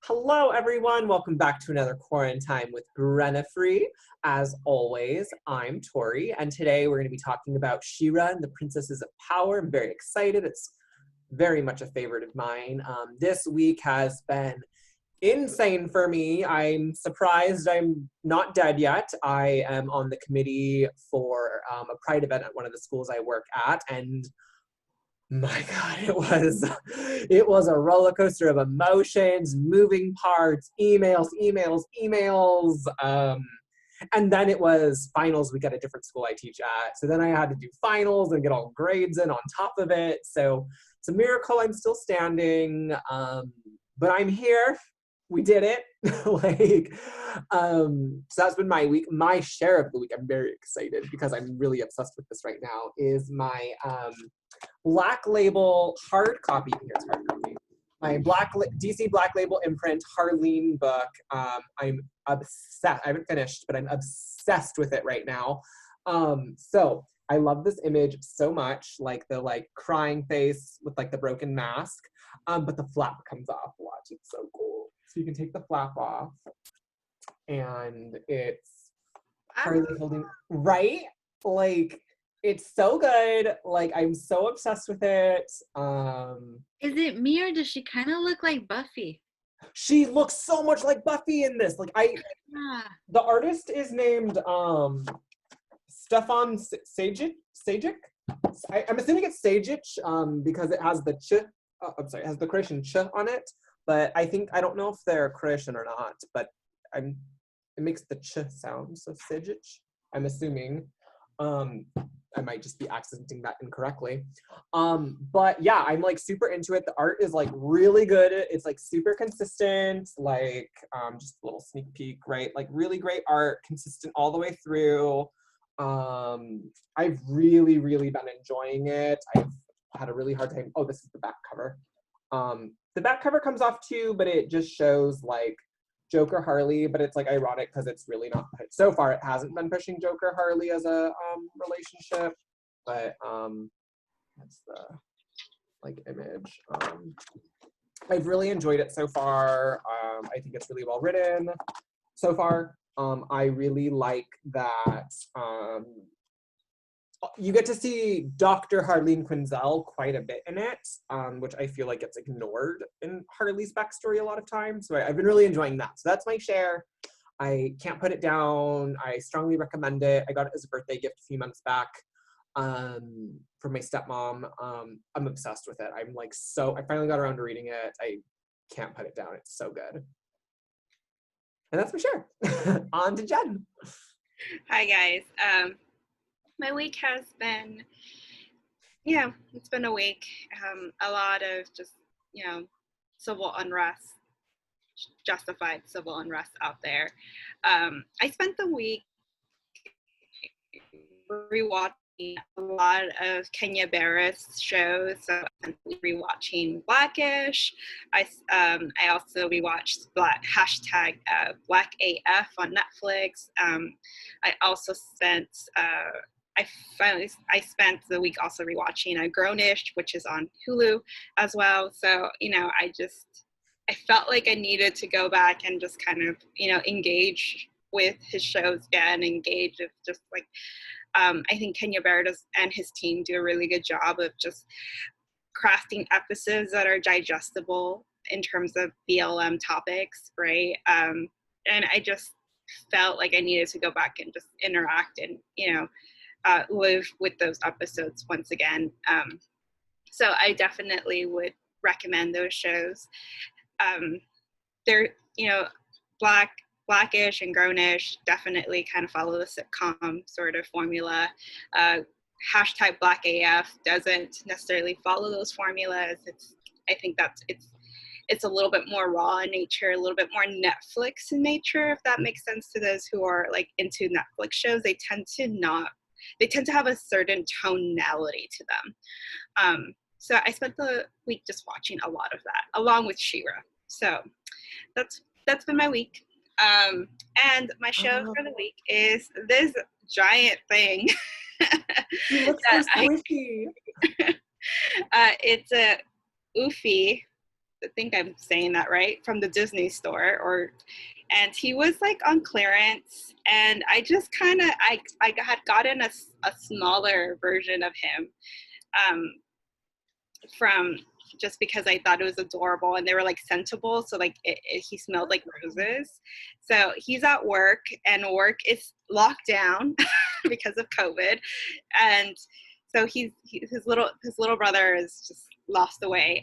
Hello, everyone. Welcome back to another Quarantine with Brennifry. As always, I'm Tori, and today we're going to be talking about She-Ra and the Princesses of Power. I'm very excited. It's very much a favorite of mine. This week has been insane for me. I'm surprised I'm not dead yet. I am on the committee for a Pride event at one of the schools I work at, and my God, it was a roller coaster of emotions, moving parts, emails. And then it was finals week at a different school I teach at. So then I had to do finals and get all grades in on top of it. So it's a miracle I'm still standing. But I'm here. We did it. So that's been my week. My share of the week, I'm very excited because I'm really obsessed with this right now, is my Black Label hard copy. Here's hard copy. My DC Black Label imprint Harleen book. I'm obsessed. I haven't finished, but I'm obsessed with it right now. So I love this image so much, like the crying face with the broken mask. But the flap comes off. Watch, it's so cool. So you can take the flap off, and it's Harleen holding right. It's so good. I'm so obsessed with it. Is it me or does she kind of look like Buffy? She looks so much like Buffy in this. Yeah. The artist is named Stefan Sajic. I'm assuming it's Sajic because it has the it has the Croatian ch on it. But I don't know if they're Croatian or not. But it makes the ch sound, so Sajic. I'm assuming. I might just be accenting that incorrectly. But yeah, I'm super into it. The art is really good. It's super consistent, just a little sneak peek, right? Really great art, consistent all the way through. I've really been enjoying it. I've had a really hard time. Oh, this is the back cover. The back cover comes off too, but it just shows Joker Harley, but it's ironic because it's really not, so far it hasn't been pushing Joker Harley as a relationship, but that's the image. I've really enjoyed it so far. I think it's really well written so far. I really like that you get to see Dr. Harleen Quinzel quite a bit in it, which I feel like gets ignored in Harley's backstory a lot of times. So I've been really enjoying that. So that's my share. I can't put it down. I strongly recommend it. I got it as a birthday gift a few months back from my stepmom. I'm obsessed with it. I finally got around to reading it. I can't put it down. It's so good. And that's my share. On to Jen. Hi, guys. My week has been, it's been a week. A lot of just, civil unrest, justified civil unrest out there. I spent the week rewatching a lot of Kenya Barris shows. So I'm rewatching Blackish. I also rewatched hashtag Black AF on Netflix. I also spent I spent the week also rewatching Grownish, which is on Hulu as well. So I felt like I needed to go back and just kind of engage with his shows again, engage with just I think Kenya Barris and his team do a really good job of just crafting episodes that are digestible in terms of BLM topics, right? And I just felt like I needed to go back and just interact and, live with those episodes once again. So I definitely would recommend those shows. They're, Blackish and Grownish definitely kind of follow the sitcom sort of formula. Hashtag Black AF doesn't necessarily follow those formulas. I think it's a little bit more raw in nature, a little bit more Netflix in nature, if that makes sense to those who are into Netflix shows. They tend to have a certain tonality to them. So I spent the week just watching a lot of that, along with She-Ra. So that's been my week. And my show for the week is this giant thing. She looks so squishy. It's a Oofy think I'm saying that right, from the Disney store, and he was like on clearance, and I just kind of I had gotten a smaller version of him from just because I thought it was adorable, and they were like scentable, so like he smelled like roses. So he's at work, and work is locked down because of COVID, and so his little brother is just lost away.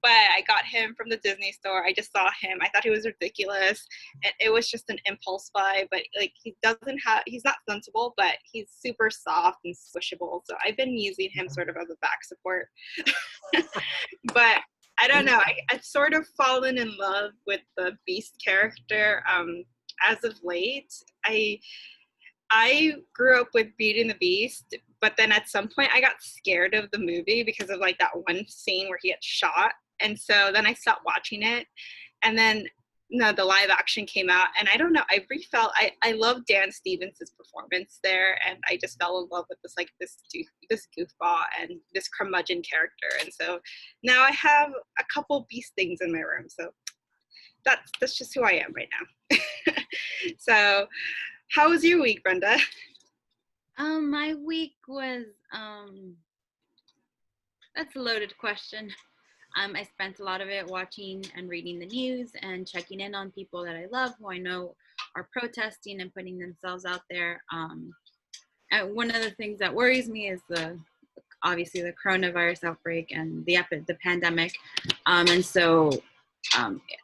But I got him from the Disney store. I just saw him. I thought he was ridiculous, and it was just an impulse buy. But like he's not sensible, but he's super soft and squishable. So I've been using him sort of as a back support. But I don't know. I've sort of fallen in love with the Beast character as of late. I grew up with Beauty and the Beast, but then at some point I got scared of the movie because of like that one scene where he gets shot. And so then I stopped watching it. And then the live action came out, and I don't know, I love Dan Stevens' performance there, and I just fell in love with this goofball and this curmudgeon character. And so now I have a couple Beast things in my room. So that's just who I am right now. So how was your week, Brenda? My week was, that's a loaded question. I spent a lot of it watching and reading the news and checking in on people that I love, who I know are protesting and putting themselves out there. And one of the things that worries me is obviously the coronavirus outbreak and the pandemic. And so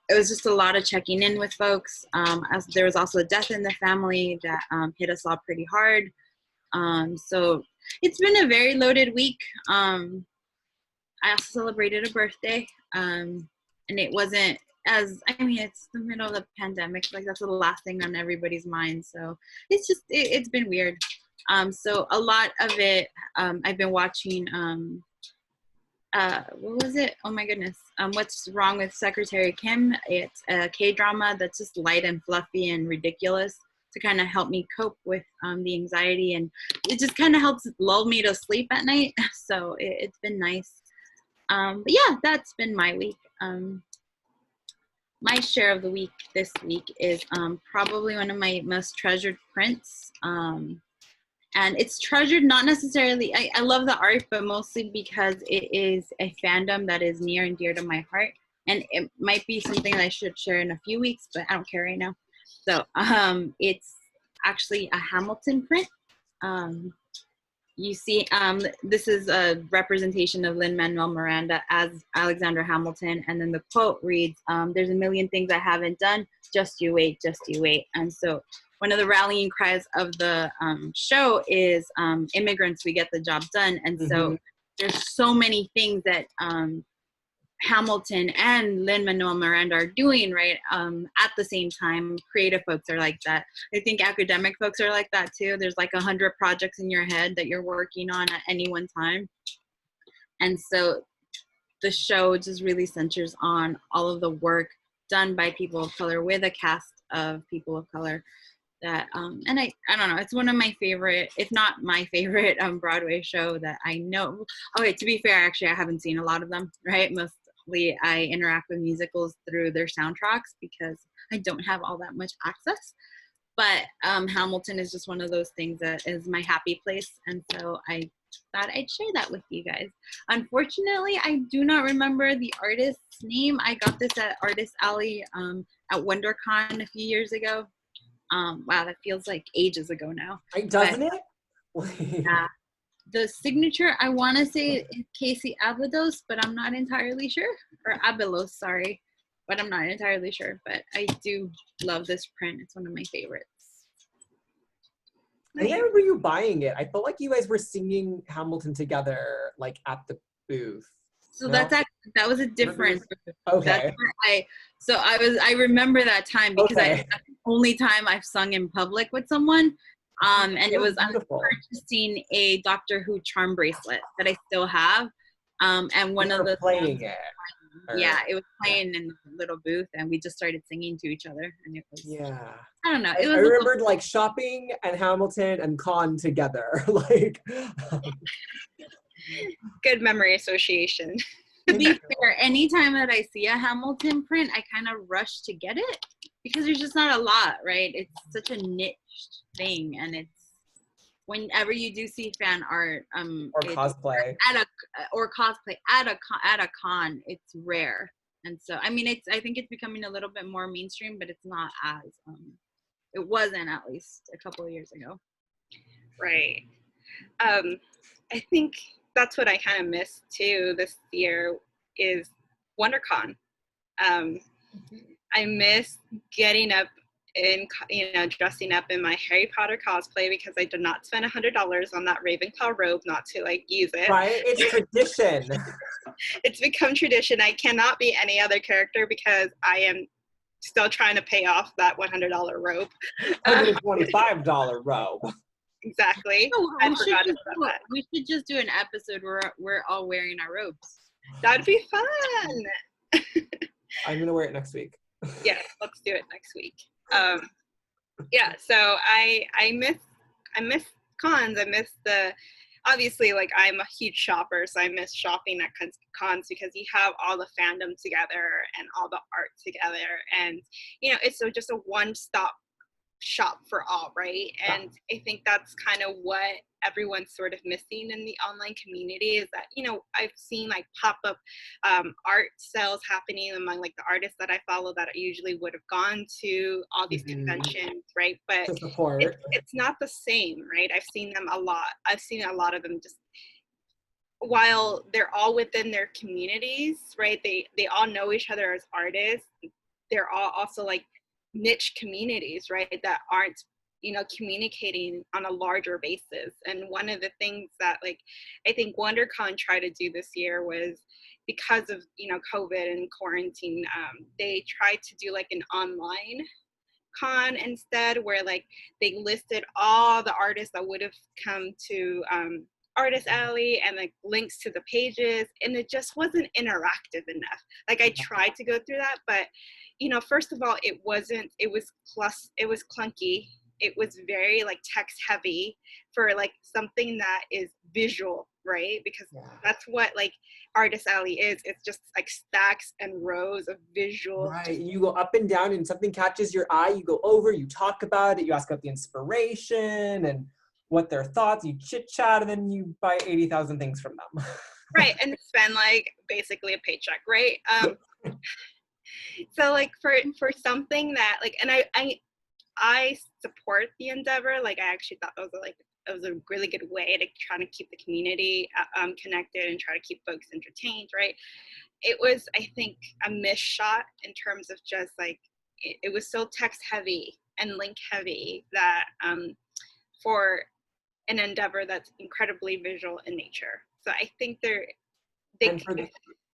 it was just a lot of checking in with folks. As there was also a death in the family that hit us all pretty hard. So it's been a very loaded week. I also celebrated a birthday, and it wasn't it's the middle of the pandemic, like that's the last thing on everybody's mind. So it's been weird. So a lot of it, I've been watching, what was it? Oh my goodness. What's Wrong with Secretary Kim? It's a K-drama that's just light and fluffy and ridiculous to kind of help me cope with the anxiety, and it just kind of helps lull me to sleep at night. So it's been nice. But yeah, that's been my week. My share of the week this week is probably one of my most treasured prints. And it's treasured not necessarily, I love the art, but mostly because it is a fandom that is near and dear to my heart. And it might be something that I should share in a few weeks, but I don't care right now. So it's actually a Hamilton print. You see, this is a representation of Lin-Manuel Miranda as Alexander Hamilton, and then the quote reads, "There's a million things I haven't done, just you wait, just you wait." And so one of the rallying cries of the show is, immigrants, we get the job done. And so there's so many things that Hamilton and Lin-Manuel Miranda are doing, right? At the same time, creative folks are like that. I think academic folks are like that too. There's like 100 projects in your head that you're working on at any one time. And so the show just really centers on all of the work done by people of color with a cast of people of color that, and I don't know, it's one of my favorite, if not my favorite Broadway show that I know. Okay, to be fair, actually, I haven't seen a lot of them, right? Mostly I interact with musicals through their soundtracks because I don't have all that much access. But Hamilton is just one of those things that is my happy place. And so I thought I'd share that with you guys. Unfortunately, I do not remember the artist's name. I got this at Artist Alley at WonderCon a few years ago. Wow, that feels like ages ago now. Doesn't it? Yeah. The signature, I want to say is Casey Avalos, but I'm not entirely sure. Or Abelos, sorry. But I'm not entirely sure. But I do love this print. It's one of my favorites. I think I remember you buying it. I felt like you guys were singing Hamilton together, like at the booth. So that was a different. Okay. I remember that time because that's the only time I've sung in public with someone. And it was, I was purchasing a Doctor Who charm bracelet that I still have. And one of the playing it. Yeah, it was playing in the little booth, and we just started singing to each other, and it was. Yeah. I don't know. I remembered like shopping and Hamilton and con together, like. Good memory association. To be fair, anytime that I see a Hamilton print, I kind of rush to get it because there's just not a lot, right? It's such a niche thing, and it's whenever you do see fan art, or cosplay at a con, it's rare. And so, I mean, I think it's becoming a little bit more mainstream, but it's not as it wasn't, at least a couple of years ago. Right. I think that's what I kind of missed too this year is WonderCon. I miss getting up and, dressing up in my Harry Potter cosplay because I did not spend $100 on that Ravenclaw robe not to like use it. Right? It's tradition. It's become tradition. I cannot be any other character because I am still trying to pay off that $100 robe. $125 robe. Exactly. Oh, I forgot about that. We should just do an episode where we're all wearing our robes. That'd be fun. I'm gonna wear it next week. Yeah, let's do it next week. Yeah, so I miss cons. I miss obviously, like, I'm a huge shopper, so I miss shopping at cons because you have all the fandom together and all the art together, and it's just a one-stop shop for all, right? And I think that's kind of what everyone's sort of missing in the online community is that I've seen like pop-up art sales happening among like the artists that I follow that usually would have gone to all these conventions, right? But it's not the same, right? I've seen a lot of them just, while they're all within their communities, right? They all know each other as artists. They're all also like niche communities, right, that aren't communicating on a larger basis. And one of the things that like I think WonderCon tried to do this year was, because of COVID and quarantine, they tried to do like an online con instead, where like they listed all the artists that would have come to Artist Alley and like links to the pages, and it just wasn't interactive enough. Like I tried to go through that, but first of all, it was clunky. It was very like text heavy for like something that is visual, right? Because that's what like Artist Alley is. It's just like stacks and rows of visual. Right, you go up and down and something catches your eye, you go over, you talk about it, you ask about the inspiration and what their thoughts, you chit chat, and then you buy 80,000 things from them. Right, and spend like basically a paycheck, right? So like for something that like, and I support the endeavor. Like I actually thought it was a really good way to try to keep the community connected and try to keep folks entertained, right? It was, I think, a miss shot in terms of just like it was so text heavy and link heavy that for an endeavor that's incredibly visual in nature. So I think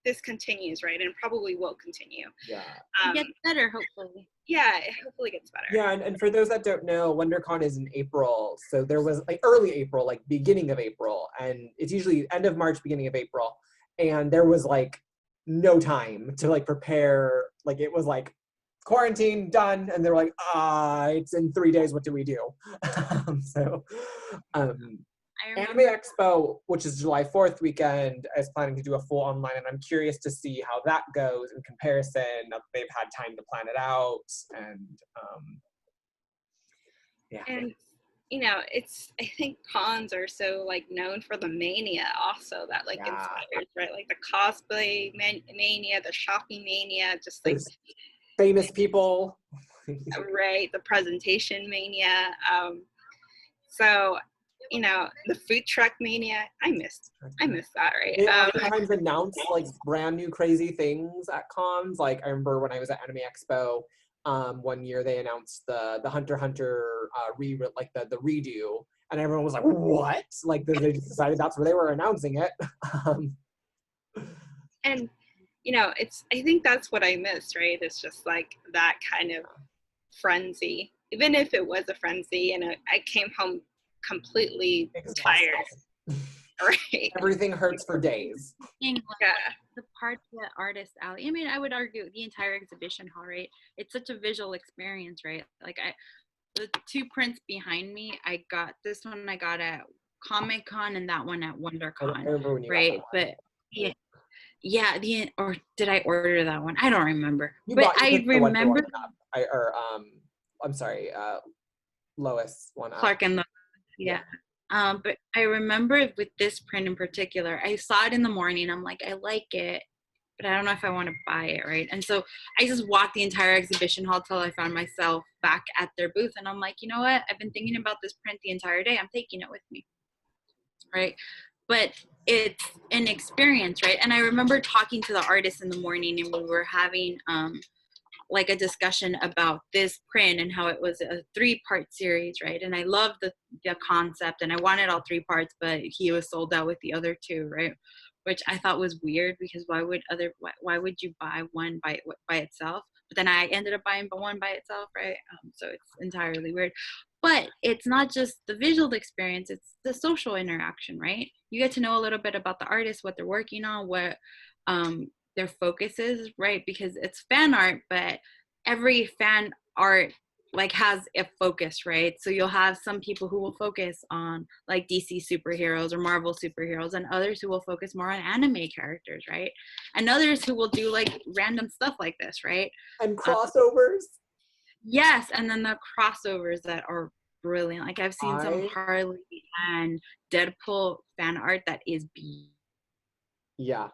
this continues, right, and probably will continue. Yeah. It gets better, hopefully. Yeah, it hopefully gets better. Yeah, and for those that don't know, WonderCon is in April. So there was like early April, like beginning of April, and it's usually end of March, beginning of April. And there was like no time to like prepare. Like it was like quarantine done, and they're like, it's in 3 days, what do we do? Anime Expo, which is July 4th weekend, is planning to do a full online, and I'm curious to see how that goes in comparison. They've had time to plan it out, and And I think cons are so like known for the mania also that like inspires, right? Like the cosplay mania, the shopping mania, just like famous people. Right, the presentation mania. So the food truck mania, I missed that, right? They sometimes announce like brand new crazy things at cons. Like I remember when I was at Anime Expo, one year they announced the Hunter x Hunter the redo, and everyone was like, "What?" Like they just decided that's where they were announcing it. And I think that's what I missed, right? It's just like that kind of frenzy, even if it was a frenzy, and I came home completely tired. Right. Everything hurts for days. The part at Artist Alley, I mean, I would argue the entire exhibition hall, right? It's such a visual experience, right? Like the two prints behind me, I got at Comic-Con and that one at WonderCon, right? But yeah, or did I order that one? I don't remember. You But bought you I picked the one for remember one up. I'm sorry, Lois one up. Clark and the Yeah. yeah. But I remember with this print in particular, I saw it in the morning. I'm like, I like it, but I don't know if I want to buy it, right? And so I just walked the entire exhibition hall till I found myself back at their booth, and I'm like, you know what? I've been thinking about this print the entire day. I'm taking it with me, right? But it's an experience, right? And I remember talking to the artist in the morning, and we were having like a discussion about this print and how it was a 3-part series, right? And I loved the concept, and I wanted all 3 parts, but he was sold out with the other 2, right? Which I thought was weird, because why would you buy one by itself? But then I ended up buying one by itself, right? So it's entirely weird. But it's not just the visual experience, it's the social interaction, right? You get to know a little bit about the artist, what they're working on, what their focus is, right? Because it's fan art, but every fan art like has a focus, right? So you'll have some people who will focus on like DC superheroes or Marvel superheroes, and others who will focus more on anime characters, right? And others who will do like random stuff like this, right? And crossovers. Yes, and then the crossovers that are brilliant. Like I've seen some Harley and Deadpool fan art that is Yeah.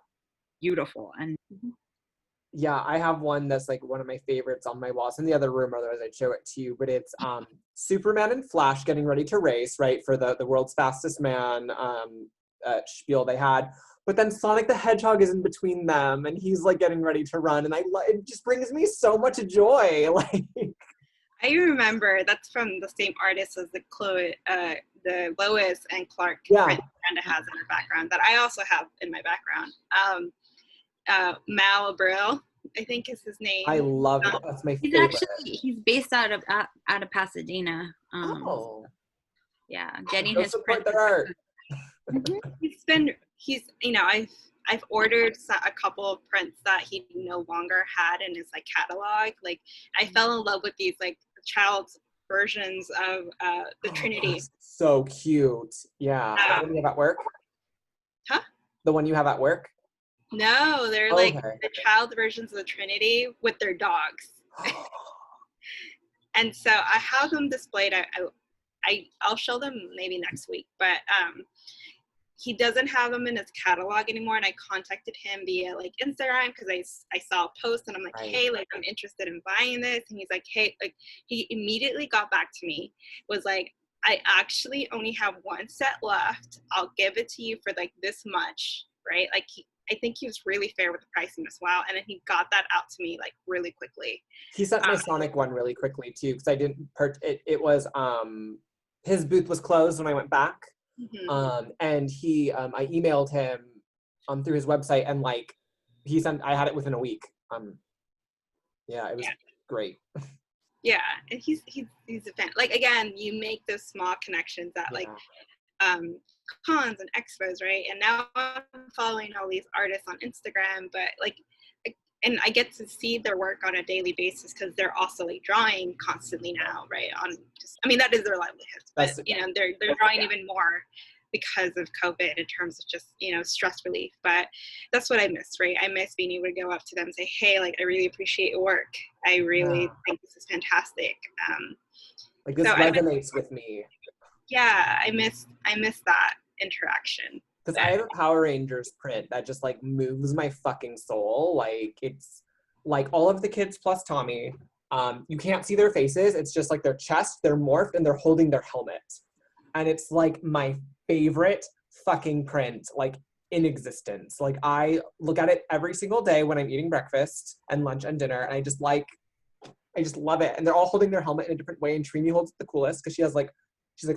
beautiful. And yeah, I have one that's like one of my favorites on my wall. It's in the other room, otherwise I'd show it to you. But it's Superman and Flash getting ready to race, right, for the world's fastest man spiel they had. But then Sonic the Hedgehog is in between them, and he's like getting ready to run, and it just brings me so much joy. Like, I remember that's from the same artist as the Lois and Clark print Brenda has in her background that I also have in my background. Mal Abril, I think is his name. I love it. That's my favorite. He's based out of Pasadena. Yeah, getting his support their art. I've ordered a couple of prints that he no longer had in his like catalog. Like I fell in love with these like child's versions of the Trinity. So cute. Yeah. The one you have at work? Huh? The one you have at work? No, they're like the child versions of the Trinity with their dogs. And so I have them displayed. I'll show them maybe next week, but he doesn't have them in his catalog anymore. And I contacted him via like Instagram because I saw a post and I'm like, hey, like I'm interested in buying this. And he's like, hey, like he immediately got back to me, was like, I actually only have one set left. I'll give it to you for like this much, right? Like I think he was really fair with the pricing as well. And then he got that out to me like really quickly. He sent my Sonic one really quickly too, because I didn't it was his booth was closed when I went back. Mm-hmm. And I emailed him through his website, and like I had it within a week. Yeah, it was great. Yeah, and he's a fan. Like again, you make those small connections at like cons and expos, right? And now I'm following all these artists on Instagram, but like, and I get to see their work on a daily basis because they're also like drawing constantly now, right? That is their livelihood, but they're drawing even more because of COVID in terms of just, stress relief. But that's what I miss, right? I miss being able to go up to them and say, hey, like, I really appreciate your work. I really think this is fantastic. Like this resonates with me. Yeah, I miss that interaction. Because I have a Power Rangers print that just like moves my fucking soul. Like it's like all of the kids plus Tommy. You can't see their faces. It's just like their chest, they're morphed, and they're holding their helmet. And it's like my favorite fucking print, like in existence. Like I look at it every single day when I'm eating breakfast and lunch and dinner, and I just love it. And they're all holding their helmet in a different way, and Trini holds it the coolest because she's like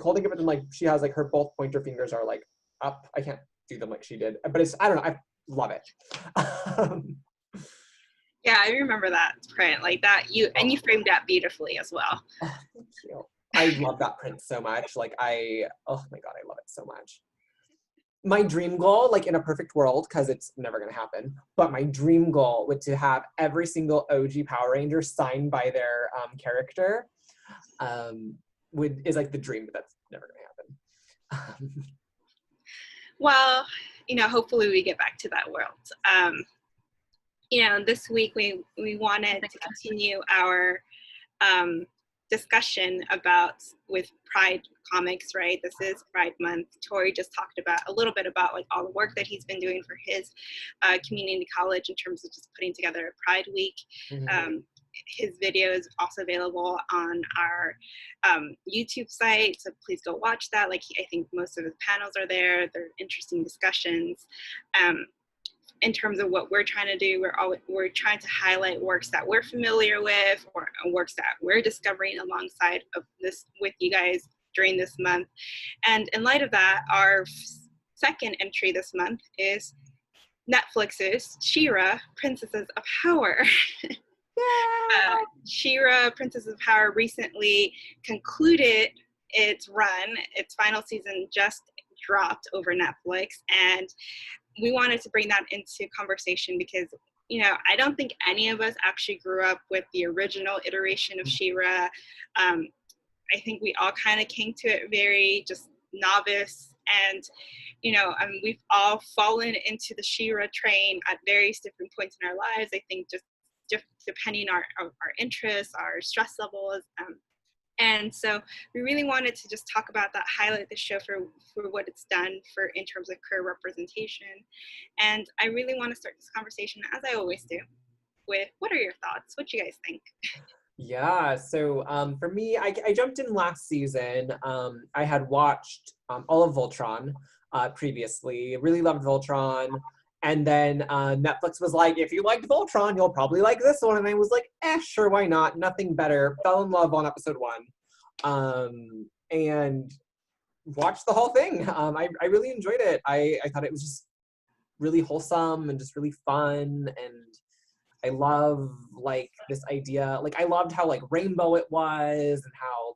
holding it, but then like she has like her both pointer fingers are like up. I can't do them like she did, but I don't know, I love it. Yeah, I remember that print like that. You framed that beautifully as well. Oh, thank you. I love that print so much. Like oh my God, I love it so much. My dream goal, like in a perfect world, because it's never gonna happen, but my dream goal would to have every single OG Power Ranger signed by their character. Is like the dream, but that's never gonna happen. Well, hopefully we get back to that world. This week we wanted to continue our discussion with Pride Comics, right? This is Pride Month. Tori just talked about a little bit about like all the work that he's been doing for his community college in terms of just putting together a Pride Week. Mm-hmm. His video is also available on our YouTube site, so please go watch that. I think most of his panels are there. They're interesting discussions. In terms of what we're trying to do, we're trying to highlight works that we're familiar with or works that we're discovering alongside of this with you guys during this month. And in light of that, our second entry this month is Netflix's She-Ra, Princesses of Power. She-Ra, Princesses of Power recently concluded its run. Its final season just dropped over Netflix, and we wanted to bring that into conversation because, I don't think any of us actually grew up with the original iteration of She-Ra. I think we all kind of came to it very just novice, and, we've all fallen into the She-Ra train at various different points in our lives. I think just depending on our interests, our stress levels. And so we really wanted to just talk about that, highlight the show for what it's done in terms of queer representation. And I really want to start this conversation, as I always do, with what are your thoughts? What do you guys think? Yeah, so for me, I jumped in last season. I had watched all of Voltron previously, really loved Voltron. And then Netflix was like, if you liked Voltron, you'll probably like this one. And I was like, sure, why not? Nothing better. Fell in love on episode 1 and watched the whole thing. I really enjoyed it. I thought it was just really wholesome and just really fun. And I love this idea. I loved how rainbow it was and how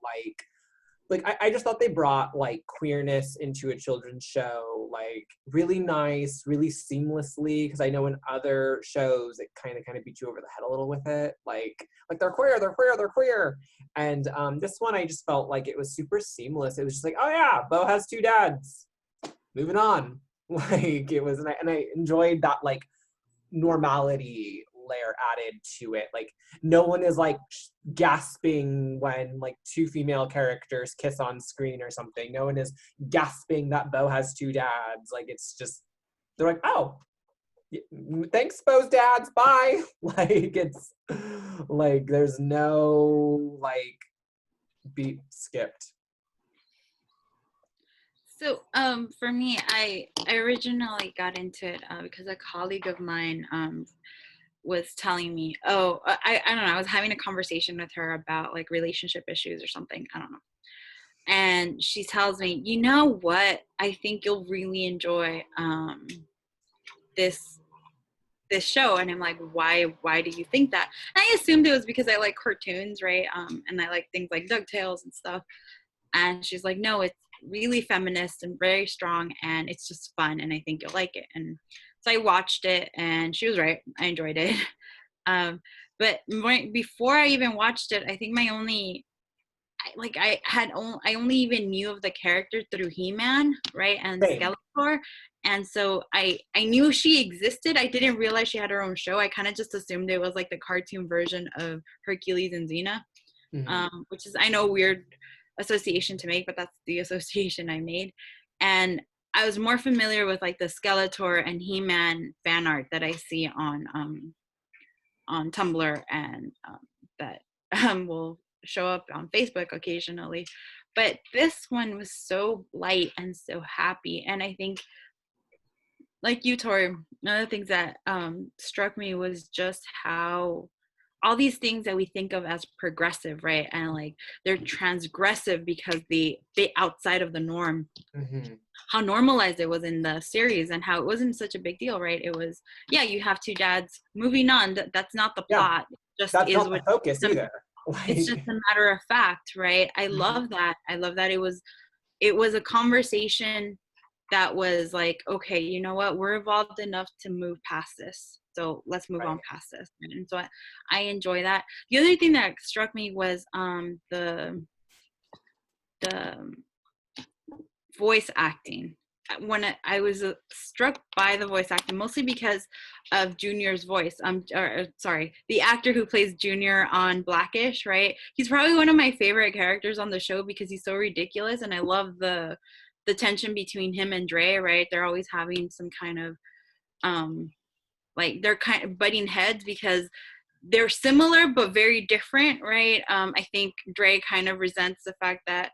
I just thought they brought queerness into a children's show really nice, really seamlessly, because I know in other shows it kind of beat you over the head a little with it, they're queer, and this one I just felt like it was super seamless. It was just oh yeah, Bo has 2 dads, moving on. It was, and I enjoyed that normality layer added to it. No one is gasping when 2 female characters kiss on screen or something. No one is gasping that Bo has 2 dads. It's just, they're oh, thanks Bo's dads, bye. It's there's no beat skipped. So for me, I originally got into it because a colleague of mine was telling me, I don't know, I was having a conversation with her about relationship issues or something, I don't know. And she tells me, you know what, I think you'll really enjoy this show. And I'm like, why do you think that? And I assumed it was because I like cartoons, right? And I like things like DuckTales and stuff. And she's like, no, it's really feminist and very strong, and it's just fun, and I think you'll like it. And so I watched it, and she was right. I enjoyed it. But before I even watched it, I think I only even knew of the character through He-Man, right, and Same. Skeletor. And so I knew she existed. I didn't realize she had her own show. I kind of just assumed it was the cartoon version of Hercules and Xena, which is, I know, weird association to make, but that's the association I made. And I was more familiar with the Skeletor and He-Man fan art that I see on Tumblr, and that will show up on Facebook occasionally. But this one was so light and so happy. And I think, like you, Tori, one of the things that struck me was just how all these things that we think of as progressive, right? And they're transgressive because they outside of the norm. Mm-hmm. How normalized it was in the series, and how it wasn't such a big deal, right? It was, yeah, you have 2 dads, moving on. That's not the plot. That's not the focus either. It's just a matter of fact, right? I love that. I love that it was a conversation that was okay, you know what? We're evolved enough to move past this. So let's move on past this. And so I enjoy that. The other thing that struck me was the voice acting. when I was struck by the voice acting, mostly because of Junior's voice. Sorry, the actor who plays Junior on Blackish, right? He's probably one of my favorite characters on the show because he's so ridiculous, and I love the tension between him and Dre, right? They're always having some kind of like they're kind of butting heads because they're similar but very different, right? I think Dre kind of resents the fact that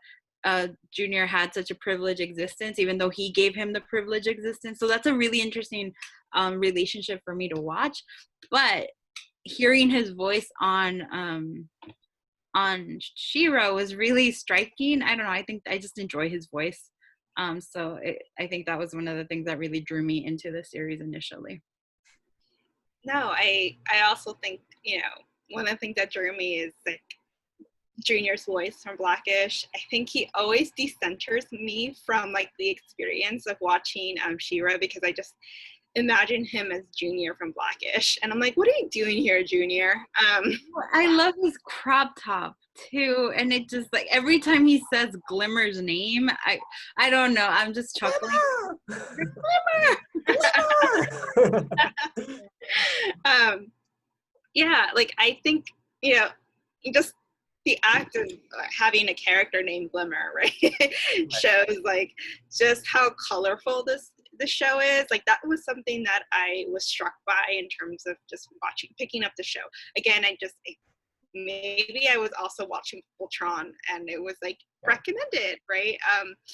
Junior had such a privileged existence, even though he gave him the privileged existence. So that's a really interesting relationship for me to watch. But hearing his voice on Shiro was really striking. I don't know. I think I just enjoy his voice. I think that was one of the things that really drew me into the series initially. No, I also think, you know, one of the things that drew me is like Junior's voice from Blackish. I think he always decenters me from like the experience of watching She-Ra, because I just imagine him as Junior from Blackish, and I'm like, what are you doing here, Junior? I love his crop top too, and it just like every time he says Glimmer's name, I don't know, I'm just chuckling. Glimmer! Yeah, like I think, you know, just the act of having a character named Glimmer, right, shows like just how colorful this show is. Like that was something that I was struck by in terms of just picking up the show. Again, maybe I was also watching Voltron and it was like recommended, right?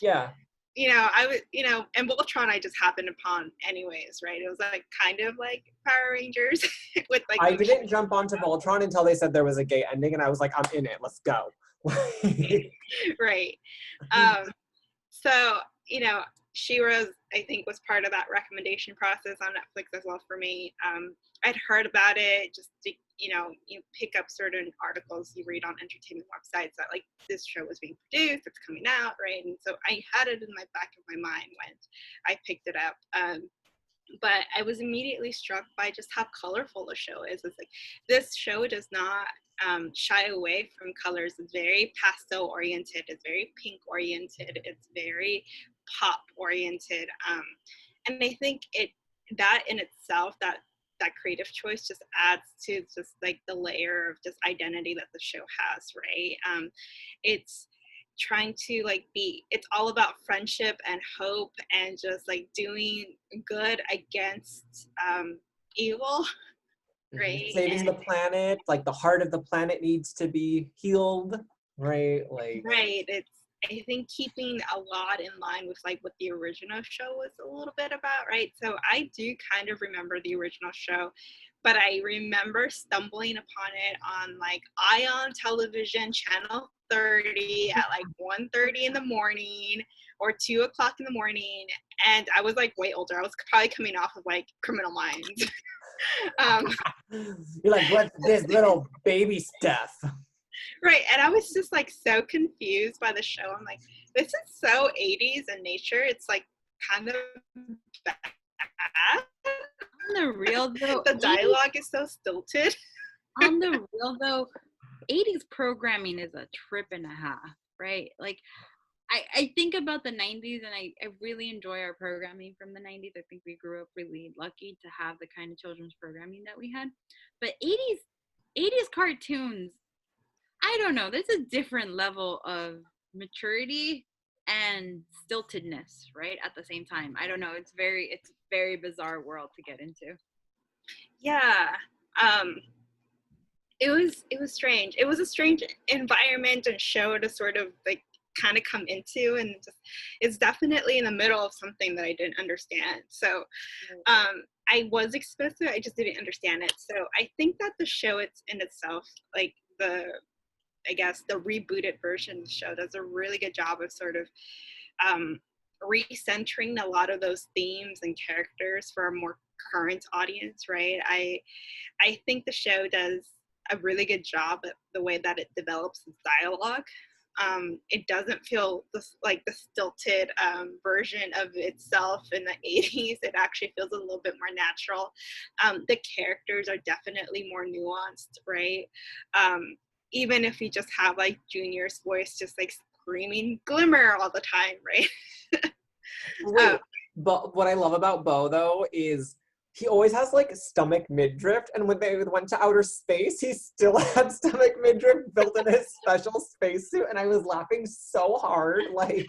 Yeah. You know, I was, you know, and Voltron I just happened upon anyways, right? It was like kind of like Power Rangers with like. I didn't jump onto Voltron until they said there was a gay ending, and I was like, I'm in it. Let's go. Right. So, you know, She-Ra, I think, was part of that recommendation process on Netflix as well for me. I'd heard about it, just to, you know, you pick up certain articles you read on entertainment websites that like this show was being produced, it's coming out, right? And so I had it in my back of my mind when I picked it up. But I was immediately struck by just how colorful the show is. It's like this show does not shy away from colors. It's very pastel oriented. It's very pink oriented. It's very pop oriented. And I think that in itself, that creative choice just adds to just like the layer of just identity that the show has, right? It's trying to like it's all about friendship and hope and just like doing good against evil, right? Saving the planet, like the heart of the planet needs to be healed, right? Like right. It's, I think, keeping a lot in line with like what the original show was a little bit about, right? So I do kind of remember the original show, but I remember stumbling upon it on like Ion Television Channel 30 at like 1:30 in the morning or 2 o'clock in the morning, and I was like way older. I was probably coming off of like Criminal Minds. You're like, what's this little baby stuff? Right, and I was just like so confused by the show. I'm like, this is so 80s in nature. It's like kind of bad. On the real though, The dialogue is so stilted. On the real though, 80s programming is a trip and a half, right? Like I think about the 90s, and I really enjoy our programming from the 90s. I think we grew up really lucky to have the kind of children's programming that we had. But 80s cartoons, I don't know, there's a different level of maturity and stiltedness, right? At the same time. I don't know, it's very bizarre world to get into. Yeah. It was strange. It was a strange environment and show to sort of like kind of come into, and just it's definitely in the middle of something that I didn't understand. So I was exposed to it, I just didn't understand it. So I think that the show in itself, like I guess the rebooted version of the show, does a really good job of sort of recentering a lot of those themes and characters for a more current audience, right? I think the show does a really good job at the way that it develops its dialogue. It doesn't feel like the stilted version of itself in the 80s. It actually feels a little bit more natural. The characters are definitely more nuanced, right? Even if we just have like Junior's voice just like screaming Glimmer all the time, right? Wait, but what I love about Bo though is he always has like stomach midriff, and when they went to outer space, he still had stomach midriff built in his special spacesuit, and I was laughing so hard, like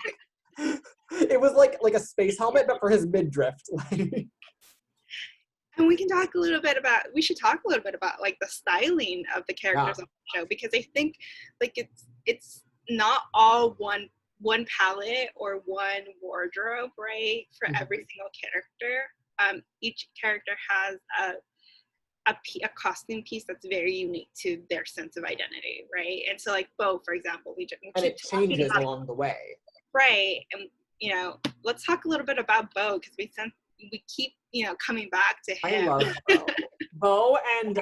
it was like a space helmet, but for his midriff. Like, And we should talk a little bit about like the styling of the characters on the show, because I think like it's not all one palette or one wardrobe, right, for every single character. Each character has a costume piece that's very unique to their sense of identity, right? And so like Bo, for example, and it changes along the way. Right. And let's talk a little bit about Bo, because we keep coming back to him. I love Bo. Bo and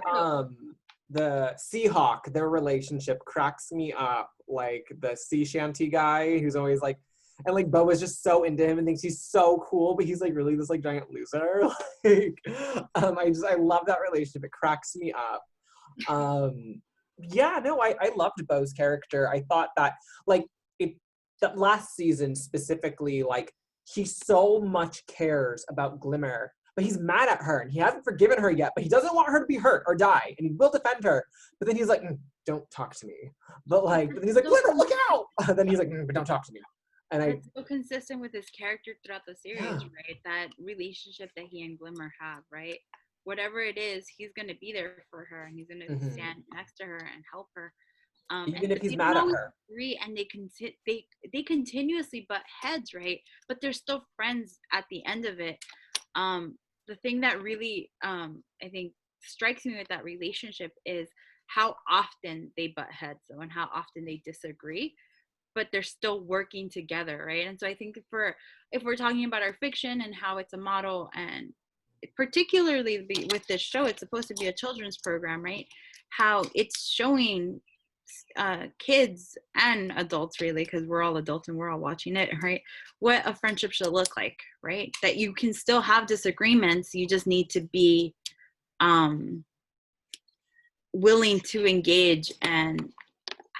the Seahawk, their relationship cracks me up. Like the sea shanty guy who's always like, and like Bo is just so into him and thinks he's so cool, but he's like really this like giant loser. Like, I love that relationship. It cracks me up. Yeah, no, I loved Bo's character. I thought that like that last season specifically, like he so much cares about Glimmer, but he's mad at her and he hasn't forgiven her yet, but he doesn't want her to be hurt or die, and he will defend her. But then he's like, don't talk to me. But then he's like, Glimmer, look out! And then he's like, but don't talk to me. And it's so consistent with his character throughout the series, yeah. right? That relationship that he and Glimmer have, right? Whatever it is, he's gonna be there for her, and he's gonna stand next to her and help her. Even if he's mad at her. Agree, and they continuously butt heads, right? But they're still friends at the end of it. The thing that really I think strikes me with that relationship is how often they butt heads, though, and how often they disagree, but they're still working together, right? And so I think if we're talking about our fiction and how it's a model, and particularly with this show, it's supposed to be a children's program, right? How it's showing kids and adults, really, because we're all adults and we're all watching it, right? What a friendship should look like, right? That you can still have disagreements, you just need to be willing to engage and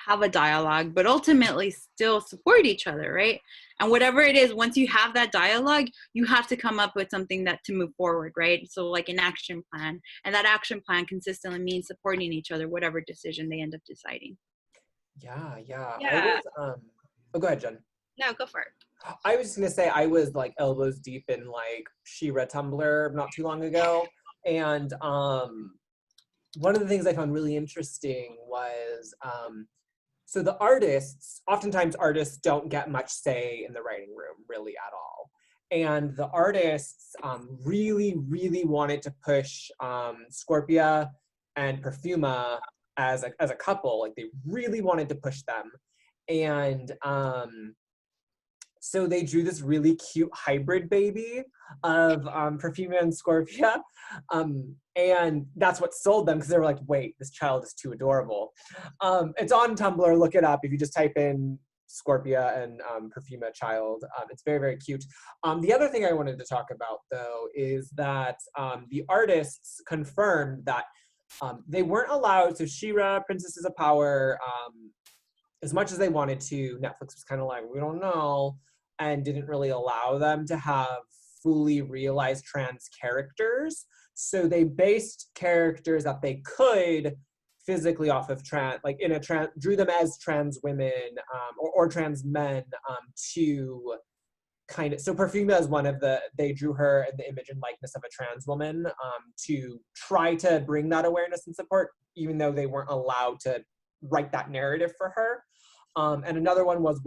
have a dialogue, but ultimately still support each other, right? And whatever it is, once you have that dialogue, you have to come up with something that to move forward, right? So like an action plan, and that action plan consistently means supporting each other, whatever decision they end up deciding. Yeah. Yeah. Go ahead, Jen. No, go for it. I was just gonna say I was like elbows deep in like She-Ra Tumblr not too long ago, and one of the things I found really interesting was so the oftentimes artists don't get much say in the writing room, really at all. And the artists really, really wanted to push Scorpia and Perfuma as a couple. Like they really wanted to push them. And so they drew this really cute hybrid baby of Perfuma and Scorpia. And that's what sold them, because they were like, wait, this child is too adorable. It's on Tumblr, look it up. If you just type in Scorpia and Perfuma child, it's very, very cute. The other thing I wanted to talk about, though, is that the artists confirmed that they weren't allowed, so She-Ra, Princesses of Power, as much as they wanted to, Netflix was kind of like, we don't know, and didn't really allow them to have fully realized trans characters. So they based characters that they could physically off of drew them as trans women or trans men to kind of, so Perfuma is one of they drew her in the image and likeness of a trans woman to try to bring that awareness and support, even though they weren't allowed to write that narrative for her. And another one was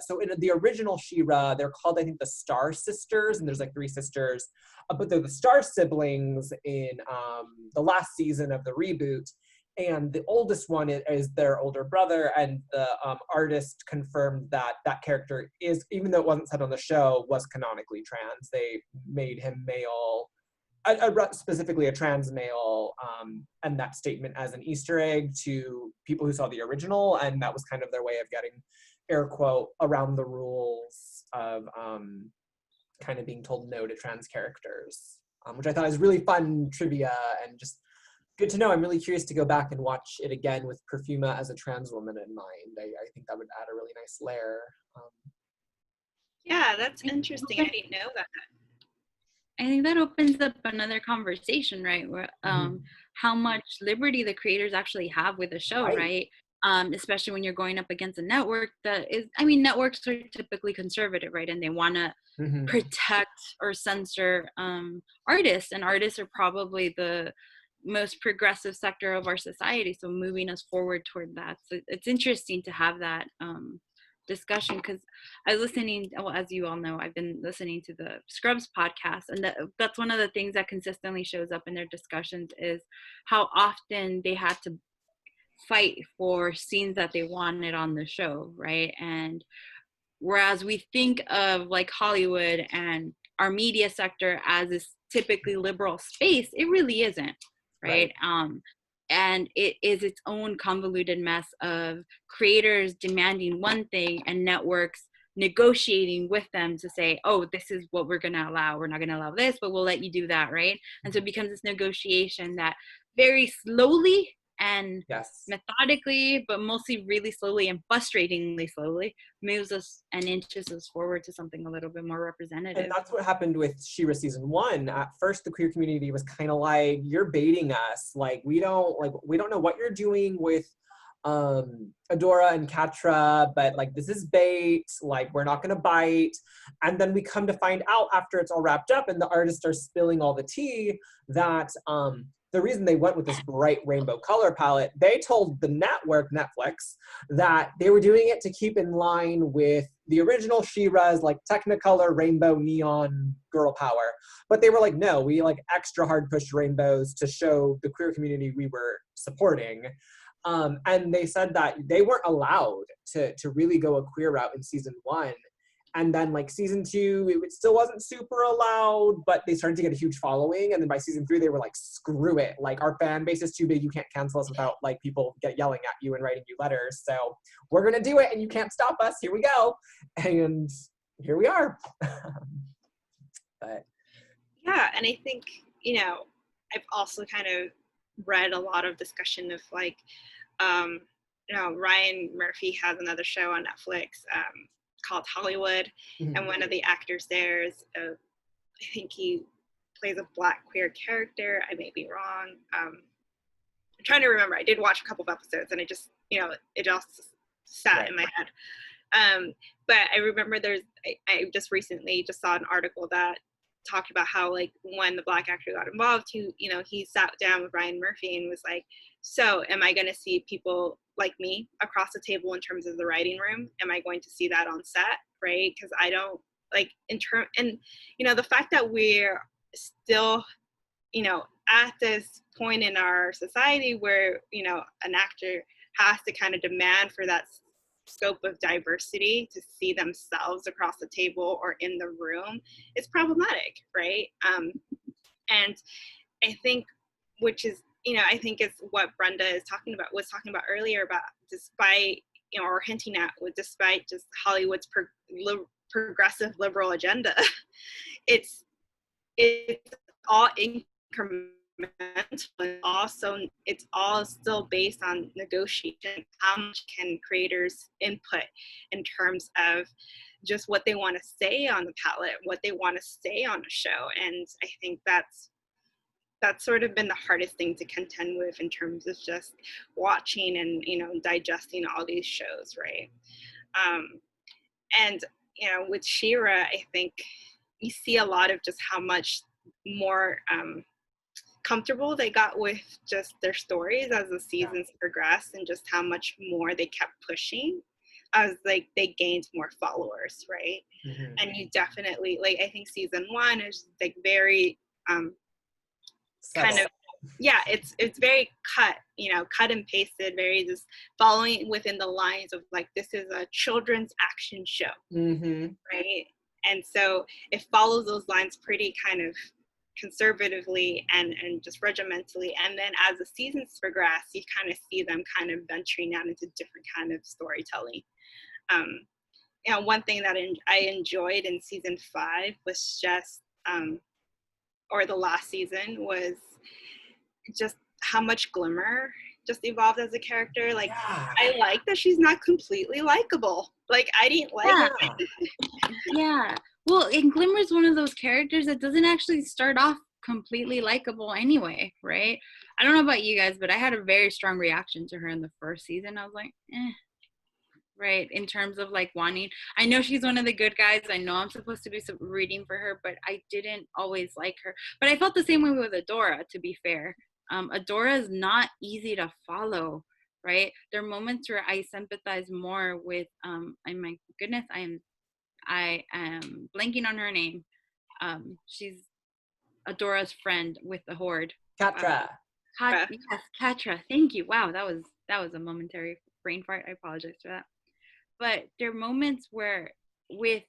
so in the original She-Ra, they're called, I think, the Star Sisters, and there's like 3 sisters, but they're the Star siblings in the last season of the reboot. And the oldest one is their older brother, and the artist confirmed that that character is, even though it wasn't said on the show, was canonically trans. They made him male, specifically a trans male, and that statement as an Easter egg to people who saw the original, and that was kind of their way of getting, air quote, around the rules of kind of being told no to trans characters, which I thought was really fun trivia and just good to know. I'm really curious to go back and watch it again with Perfuma as a trans woman in mind. I think that would add a really nice layer. Yeah, that's interesting. I didn't know that. I think that opens up another conversation, right? Where Mhm. how much liberty the creators actually have with a show, Right. right? Especially when you're going up against a network that is, I mean, networks are typically conservative, right? And they want to Mhm. protect or censor artists, and artists are probably the most progressive sector of our society. So moving us forward toward that. So it's interesting to have that discussion, because I was listening, well, as you all know, I've been listening to the Scrubs podcast, and that's one of the things that consistently shows up in their discussions is how often they had to fight for scenes that they wanted on the show, right? And whereas we think of like Hollywood and our media sector as this typically liberal space, it really isn't, Right. right? And it is its own convoluted mess of creators demanding one thing and networks negotiating with them to say, oh, this is what we're going to allow. We're not going to allow this, but we'll let you do that, right? And so it becomes this negotiation that very slowly and Yes. methodically, but mostly really slowly and frustratingly slowly, moves us and inches us forward to something a little bit more And representative. that's what happened with She-Ra season 1. At first, the queer community was kind of like, "You're baiting us. Like, we don't know what you're doing with Adora and Katra, but like this is bait. Like, we're not gonna bite." And then we come to find out after it's all wrapped up, and the artists are spilling all the tea that the reason they went with this bright rainbow color palette, they told the network, Netflix, that they were doing it to keep in line with the original She-Ra's like Technicolor rainbow neon girl power. But they were like, no, we like extra hard pushed rainbows to show the queer community we were supporting. And they said that they weren't allowed to really go a queer route in season 1. And then like season 2, it still wasn't super allowed, but they started to get a huge following. And then by season 3, they were like, screw it. Like, our fan base is too big. You can't cancel us without like people yelling at you and writing you letters. So we're going to do it and you can't stop us. Here we go. And here we are. But Yeah, and I think, I've also kind of read a lot of discussion of like, Ryan Murphy has another show on Netflix called Hollywood, and one of the actors there is, I think he plays a Black queer character. I may be wrong. I'm trying to remember. I did watch a couple of episodes, and it just, it just sat in my head. But I remember I just recently just saw an article that talked about how like when the Black actor got involved, he sat down with Ryan Murphy and was like, so am I going to see people like me across the table in terms of the writing room? Am I going to see that on set? Right? Because I don't like and the fact that we're still, at this point in our society where, an actor has to kind of demand for that scope of diversity to see themselves across the table or in the room is problematic, right? And I think, which is, I think it's what Brenda was talking about earlier about, despite, or hinting at, despite just Hollywood's progressive liberal agenda, it's all incremental, and also it's all still based on negotiation. How much can creators input in terms of just what they want to say on the palette, what they want to say on a show? And I think that's sort of been the hardest thing to contend with in terms of just watching and digesting all these shows, right? And with She-Ra, I think you see a lot of just how much more comfortable they got with just their stories as the seasons progressed, and just how much more they kept pushing as like they gained more followers, right? And you definitely, like, I think season 1 is like very kind of, it's very cut and pasted, very just following within the lines of like, this is a children's action show, right? And so it follows those lines pretty kind of conservatively and just regimentally. And then as the seasons progress, you kind of see them kind of venturing out into different kind of storytelling. One thing that I enjoyed in season 5 was just, or the last season, was just how much glimmer just evolved as a character. Like, Yeah. I like that she's not completely likable. Like, I didn't like Yeah. her. Yeah. Well, and Glimmer's one of those characters that doesn't actually start off completely likable anyway, right? I don't know about you guys, but I had a very strong reaction to her in the first season. I was like, right, in terms of like wanting, I know she's one of the good guys. I know I'm supposed to do some reading for her, but I didn't always like her. But I felt the same way with Adora, to be fair. Adora is not easy to follow, right? There are moments where I sympathize more with, my goodness, I am blanking on her name. She's Adora's friend with the Horde. Catra. Yes, Catra. Thank you. Wow, that was a momentary brain fart. I apologize for that. But there are moments where with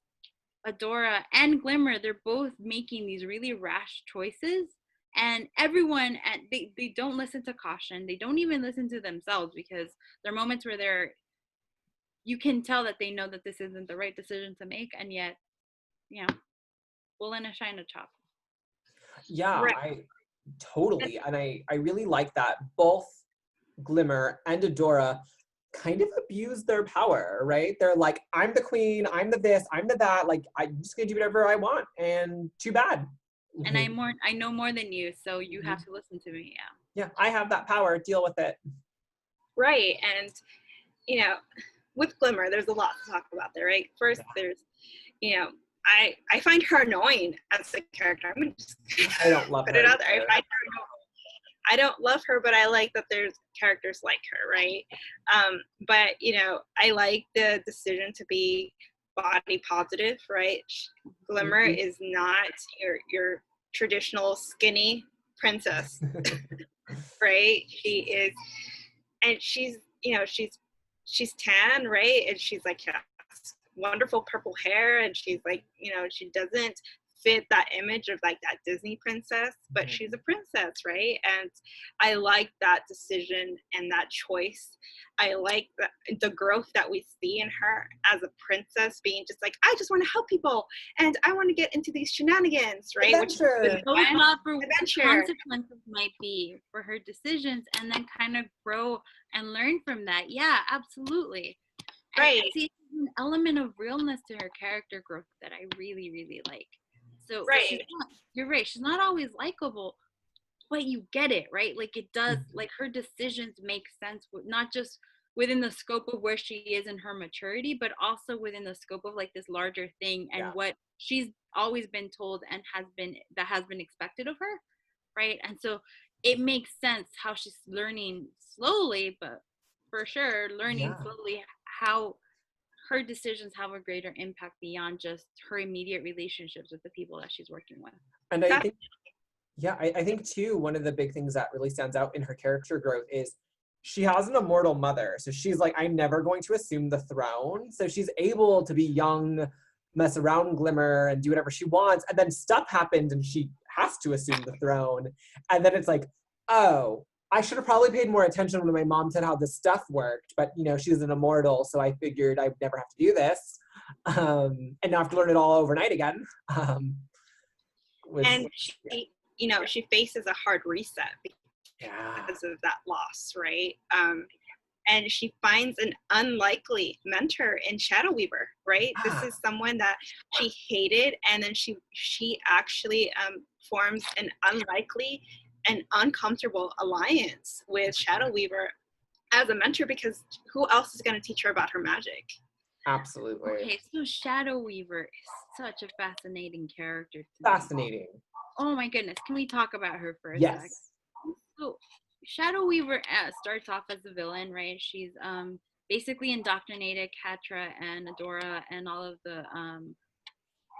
Adora and Glimmer, they're both making these really rash choices, and everyone they don't listen to caution. They don't even listen to themselves, because there are moments where you can tell that they know that this isn't the right decision to make, and yet, willing to shine a chop. Yeah, Right. I totally. And I really like that both Glimmer and Adora kind of abuse their power, right? They're like, I'm the queen, I'm the this, I'm the that, like, I'm just gonna do whatever I want, and too bad. And I know more than you, so you have to listen to me. Yeah, I have that power, deal with it. Right. And, with Glimmer, there's a lot to talk about there, right? First, there's, I find her annoying as a character. I'm just I don't love put her it out there. I either. find her annoying. I don't love her, but I like that there's characters like her, right? But I like the decision to be body positive, right? Glimmer is not your traditional skinny princess, right? She is, and she's she's tan, right? And she's like, wonderful purple hair, and she's like, she doesn't fit that image of like that Disney princess, but she's a princess, right? And I like that decision and that choice. I like the growth that we see in her as a princess, being just like, I just want to help people, and I want to get into these shenanigans, right? Adventure. Which is not for what the Adventure. consequences might be for her decisions, and then kind of grow and learn from that. Yeah, absolutely. Right. And see, an element of realness to her character growth that I really, really like. So right. You're right. She's not always likable, but you get it, right? Like it does, like her decisions make sense, not just within the scope of where she is in her maturity, but also within the scope of like this larger thing and what she's always been told and has been expected of her, right? And so it makes sense how she's learning slowly, but for sure learning slowly how her decisions have a greater impact beyond just her immediate relationships with the people that she's working with. And I think, I think too, one of the big things that really stands out in her character growth is she has an immortal mother. So she's like, I'm never going to assume the throne. So she's able to be young, mess around Glimmer and do whatever she wants. And then stuff happens and she has to assume the throne. And then it's like, oh, I should have probably paid more attention when my mom said how this stuff worked, but she's an immortal, so I figured I'd never have to do this, and now I have to learn it all overnight again. And she faces a hard reset because of that loss, right? And she finds an unlikely mentor in Shadow Weaver, right? This is someone that she hated, and then she actually forms an unlikely and uncomfortable alliance with Shadow Weaver as a mentor, because who else is going to teach her about her magic? Absolutely. Okay, so Shadow Weaver is such a fascinating character. Fascinating. Oh my goodness, can we talk about her for a yes. sec? So Shadow Weaver starts off as a villain, right? She's basically indoctrinated Catra and Adora and all of the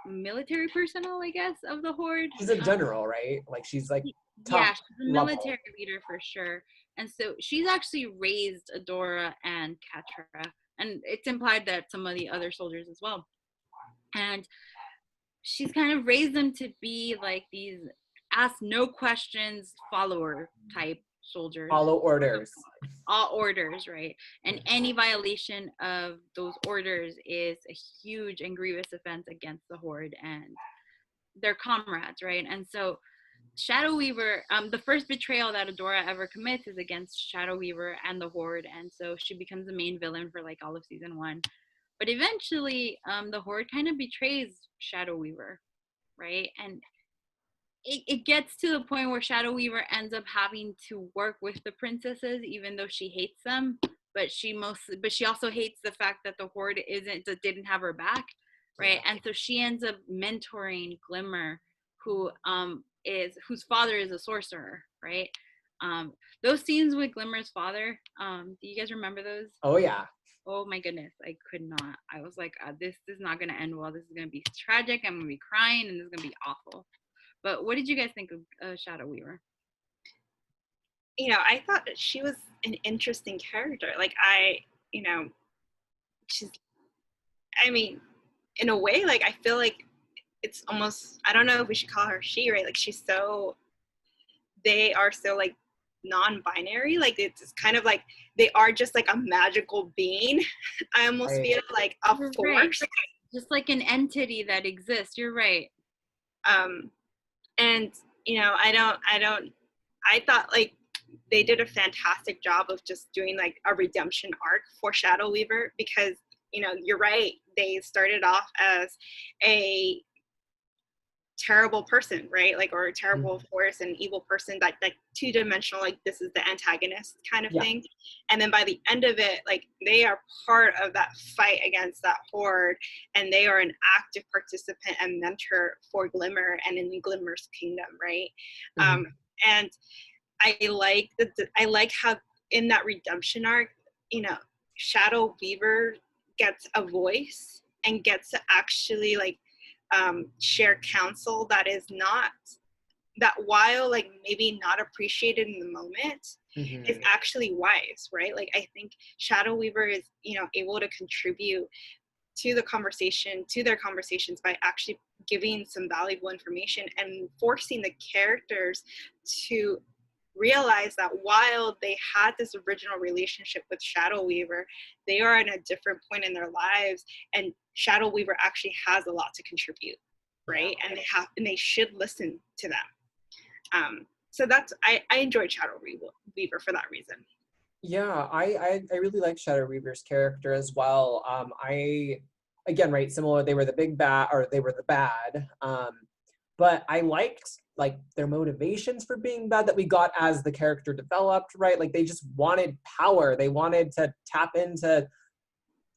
military personnel, I guess, of the Horde. She's a general, right? Like she's like she's a military leader for sure. And so she's actually raised Adora and Catra, and it's implied that some of the other soldiers as well. And she's kind of raised them to be like these ask no questions follower type soldiers. Follow orders. All orders, right? And any violation of those orders is a huge and grievous offense against the Horde and their comrades, right? And so Shadow Weaver, the first betrayal that Adora ever commits is against Shadow Weaver and the Horde, and so she becomes the main villain for like all of season 1. But eventually, the Horde kind of betrays Shadow Weaver, right? And it gets to the point where Shadow Weaver ends up having to work with the princesses, even though she hates them. But she also hates the fact that the Horde didn't have her back, right? And so she ends up mentoring Glimmer, whose father is a sorcerer, right? Those scenes with Glimmer's father, do you guys remember those? Oh yeah. Oh my goodness, I could not. I was like, this is not gonna end well. This is gonna be tragic. I'm gonna be crying, and this is gonna be awful. But what did you guys think of Shadow Weaver? I thought that she was an interesting character. Like she's, I mean, in a way, like I feel like it's almost, I don't know if we should call her she, right? Like they are so like non-binary. Like it's kind of like they are just like a magical being. I almost feel like a force. Right. Just like an entity that exists. You're right. And I thought like they did a fantastic job of just doing like a redemption arc for Shadow Weaver, because you're right, they started off as a terrible person, right? Like, or a terrible force, an evil person, that like two-dimensional, like this is the antagonist kind of thing. And then by the end of it, like they are part of that fight against that Horde, and they are an active participant and mentor for Glimmer and in Glimmer's kingdom, right? And I like how in that redemption arc, Shadow Weaver gets a voice and gets to actually like share counsel that is not, that while like maybe not appreciated in the moment, is actually wise, right? Like I think Shadow Weaver is able to contribute to their conversations by actually giving some valuable information and forcing the characters to realize that while they had this original relationship with Shadow Weaver, they are at a different point in their lives, and Shadow Weaver actually has a lot to contribute, right? And they should listen to them. So that's, I enjoyed Shadow Weaver for that reason. Yeah, I really like Shadow Weaver's character as well. Again, right, similar, they were the big bad, or they were the bad. But I liked like their motivations for being bad that we got as the character developed, right? Like they just wanted power. They wanted to tap into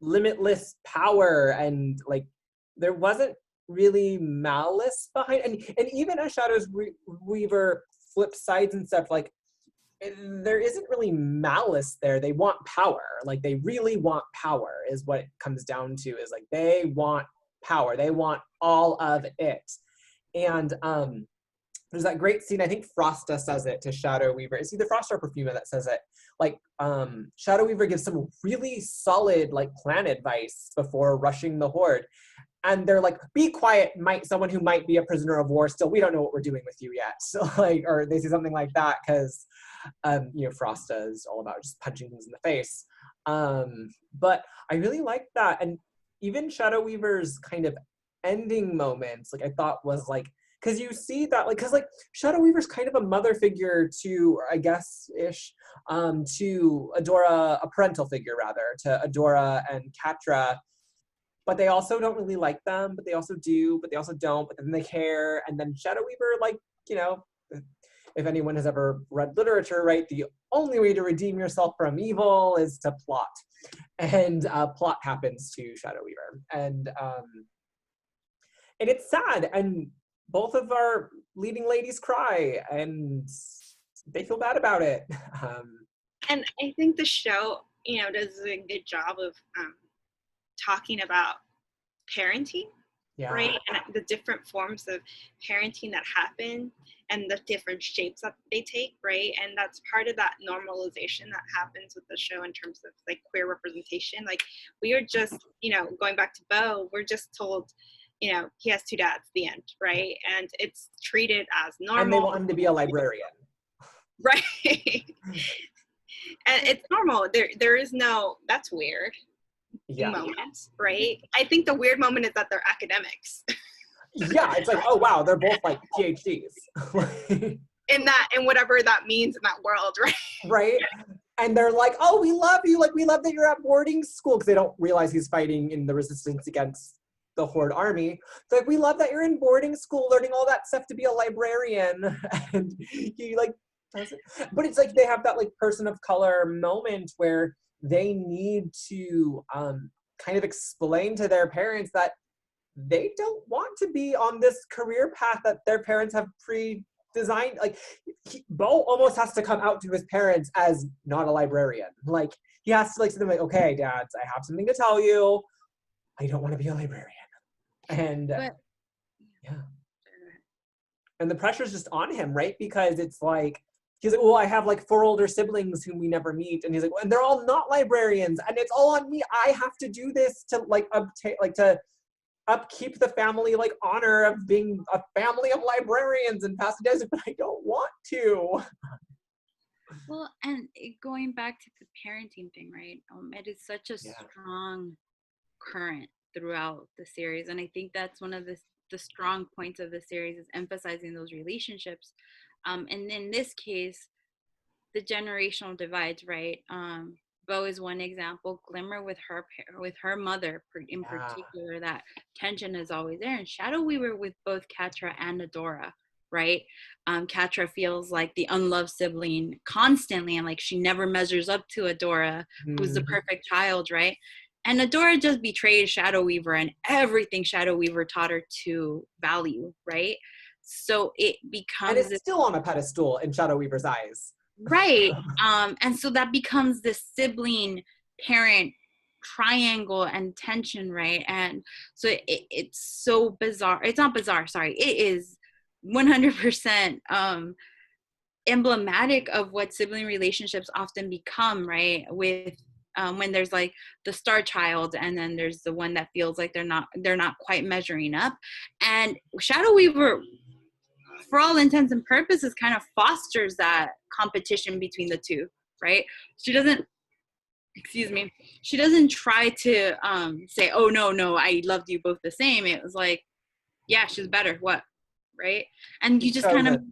limitless power, and like there wasn't really malice behind, and even as Shadow Weaver flips sides and stuff, like there isn't really malice there. They want power. Like they really want power is what it comes down to, is like they want power. They want all of it. And there's that great scene, I think Frosta says it to Shadow Weaver. It's either Frosta or Perfuma that says it. Like, Shadow Weaver gives some really solid, like, plan advice before rushing the Horde. And they're like, be quiet, someone who might be a prisoner of war still. We don't know what we're doing with you yet. So, like, or they say something like that, because, Frosta is all about just punching things in the face. But I really like that. And even Shadow Weaver's kind of ending moments, like, I thought was, like, because you see that, like, because, like, Shadow Weaver's kind of a mother figure to, I guess-ish, to Adora, a parental figure, rather, to Adora and Catra. But they also don't really like them, but they also do, but they also don't, but then they care. And then Shadow Weaver, like, if anyone has ever read literature, right, the only way to redeem yourself from evil is to plot. And plot happens to Shadow Weaver. And it's sad. And both of our leading ladies cry, and they feel bad about it. And I think the show, does a good job of talking about parenting, right? And the different forms of parenting that happen and the different shapes that they take, right? And that's part of that normalization that happens with the show in terms of like queer representation. Like we are just, going back to Bo, we're just told, he has two dads, the end, right? And it's treated as normal. And they want him to be a librarian. Right. And it's normal. There is no, that's weird. Moment, right? I think the weird moment is that they're academics. Yeah, it's like, oh wow, they're both like PhDs. In whatever that means in that world, right? Right? And they're like, oh, we love you. Like, we love that you're at boarding school, because they don't realize he's fighting in the resistance against the Horde army. It's like, we love that you're in boarding school learning all that stuff to be a librarian. And he like doesn't. But it's like they have that like person of color moment where they need to kind of explain to their parents that they don't want to be on this career path that their parents have pre-designed. Like, Bo almost has to come out to his parents as not a librarian. Like, he has to like say to them like, okay, dads, I have something to tell you. I don't want to be a librarian. And But, yeah. And the pressure's just on him, right? Because it's like, he's like, well, I have like 4 older siblings whom we never meet. And he's like, well, and they're all not librarians. And it's all on me. I have to do this to like obtain, like to upkeep the family like honor of being a family of librarians and Pasadena, but I don't want to. well, and going back to the parenting thing, right? It is such a strong current throughout the series, and I think that's one of the strong points of the series is emphasizing those relationships. And in this case, the generational divides, right? Bo is one example. Glimmer with her mother in particular, that tension is always there. And Shadow Weaver with both Catra and Adora, right? Catra feels like the unloved sibling constantly, and like she never measures up to Adora, who's the perfect child, right? And Adora just betrays Shadow Weaver and everything Shadow Weaver taught her to value, right? So it becomes, and it's still on a pedestal in Shadow Weaver's eyes. Right. And so that becomes the sibling parent triangle and tension, right? And so it's so bizarre. It's not bizarre, sorry. It is 100% emblematic of what sibling relationships often become, right? With when there's like the star child, and then there's the one that feels like they're not quite measuring up. And Shadow Weaver, for all intents and purposes, kind of fosters that competition between the two, right? She doesn't try to say, oh no, I loved you both the same. It was like, yeah, she's better, what, right? And you just kind of,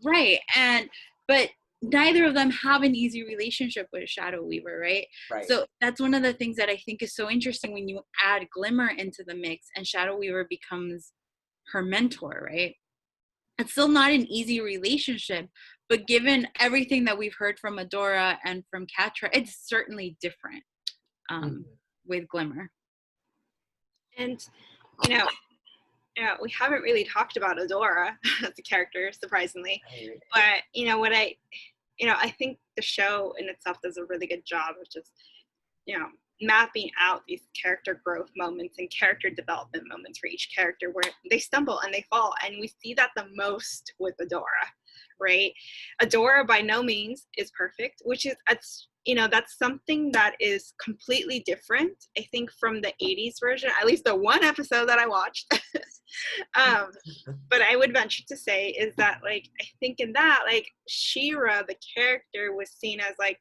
right? And but neither of them have an easy relationship with Shadow Weaver, right? So that's one of the things that I think is so interesting when you add Glimmer into the mix and Shadow Weaver becomes her mentor, right? It's still not an easy relationship, but given everything that we've heard from Adora and from Catra, it's certainly different with Glimmer. And, we haven't really talked about Adora as a character, surprisingly. But, I think the show in itself does a really good job of just, mapping out these character growth moments and character development moments for each character where they stumble and they fall. And we see that the most with Adora, right? Adora by no means is perfect, which is, that's something that is completely different, I think, from the 80s version, at least the one episode that I watched. But I would venture to say is that, like, I think in that, like, She-Ra, the character, was seen as, like,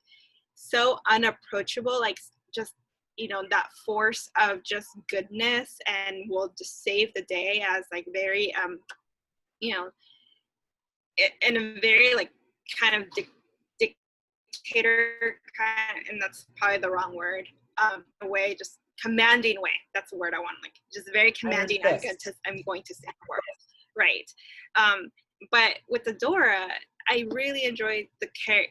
so unapproachable, like, just, that force of just goodness and will just save the day as, like, very, in a very, like, kind of dictator kind, and that's probably the wrong word, a way, just commanding way. That's the word I want, like, just very commanding. I'm going to say the word, right? But with Adora, I really enjoyed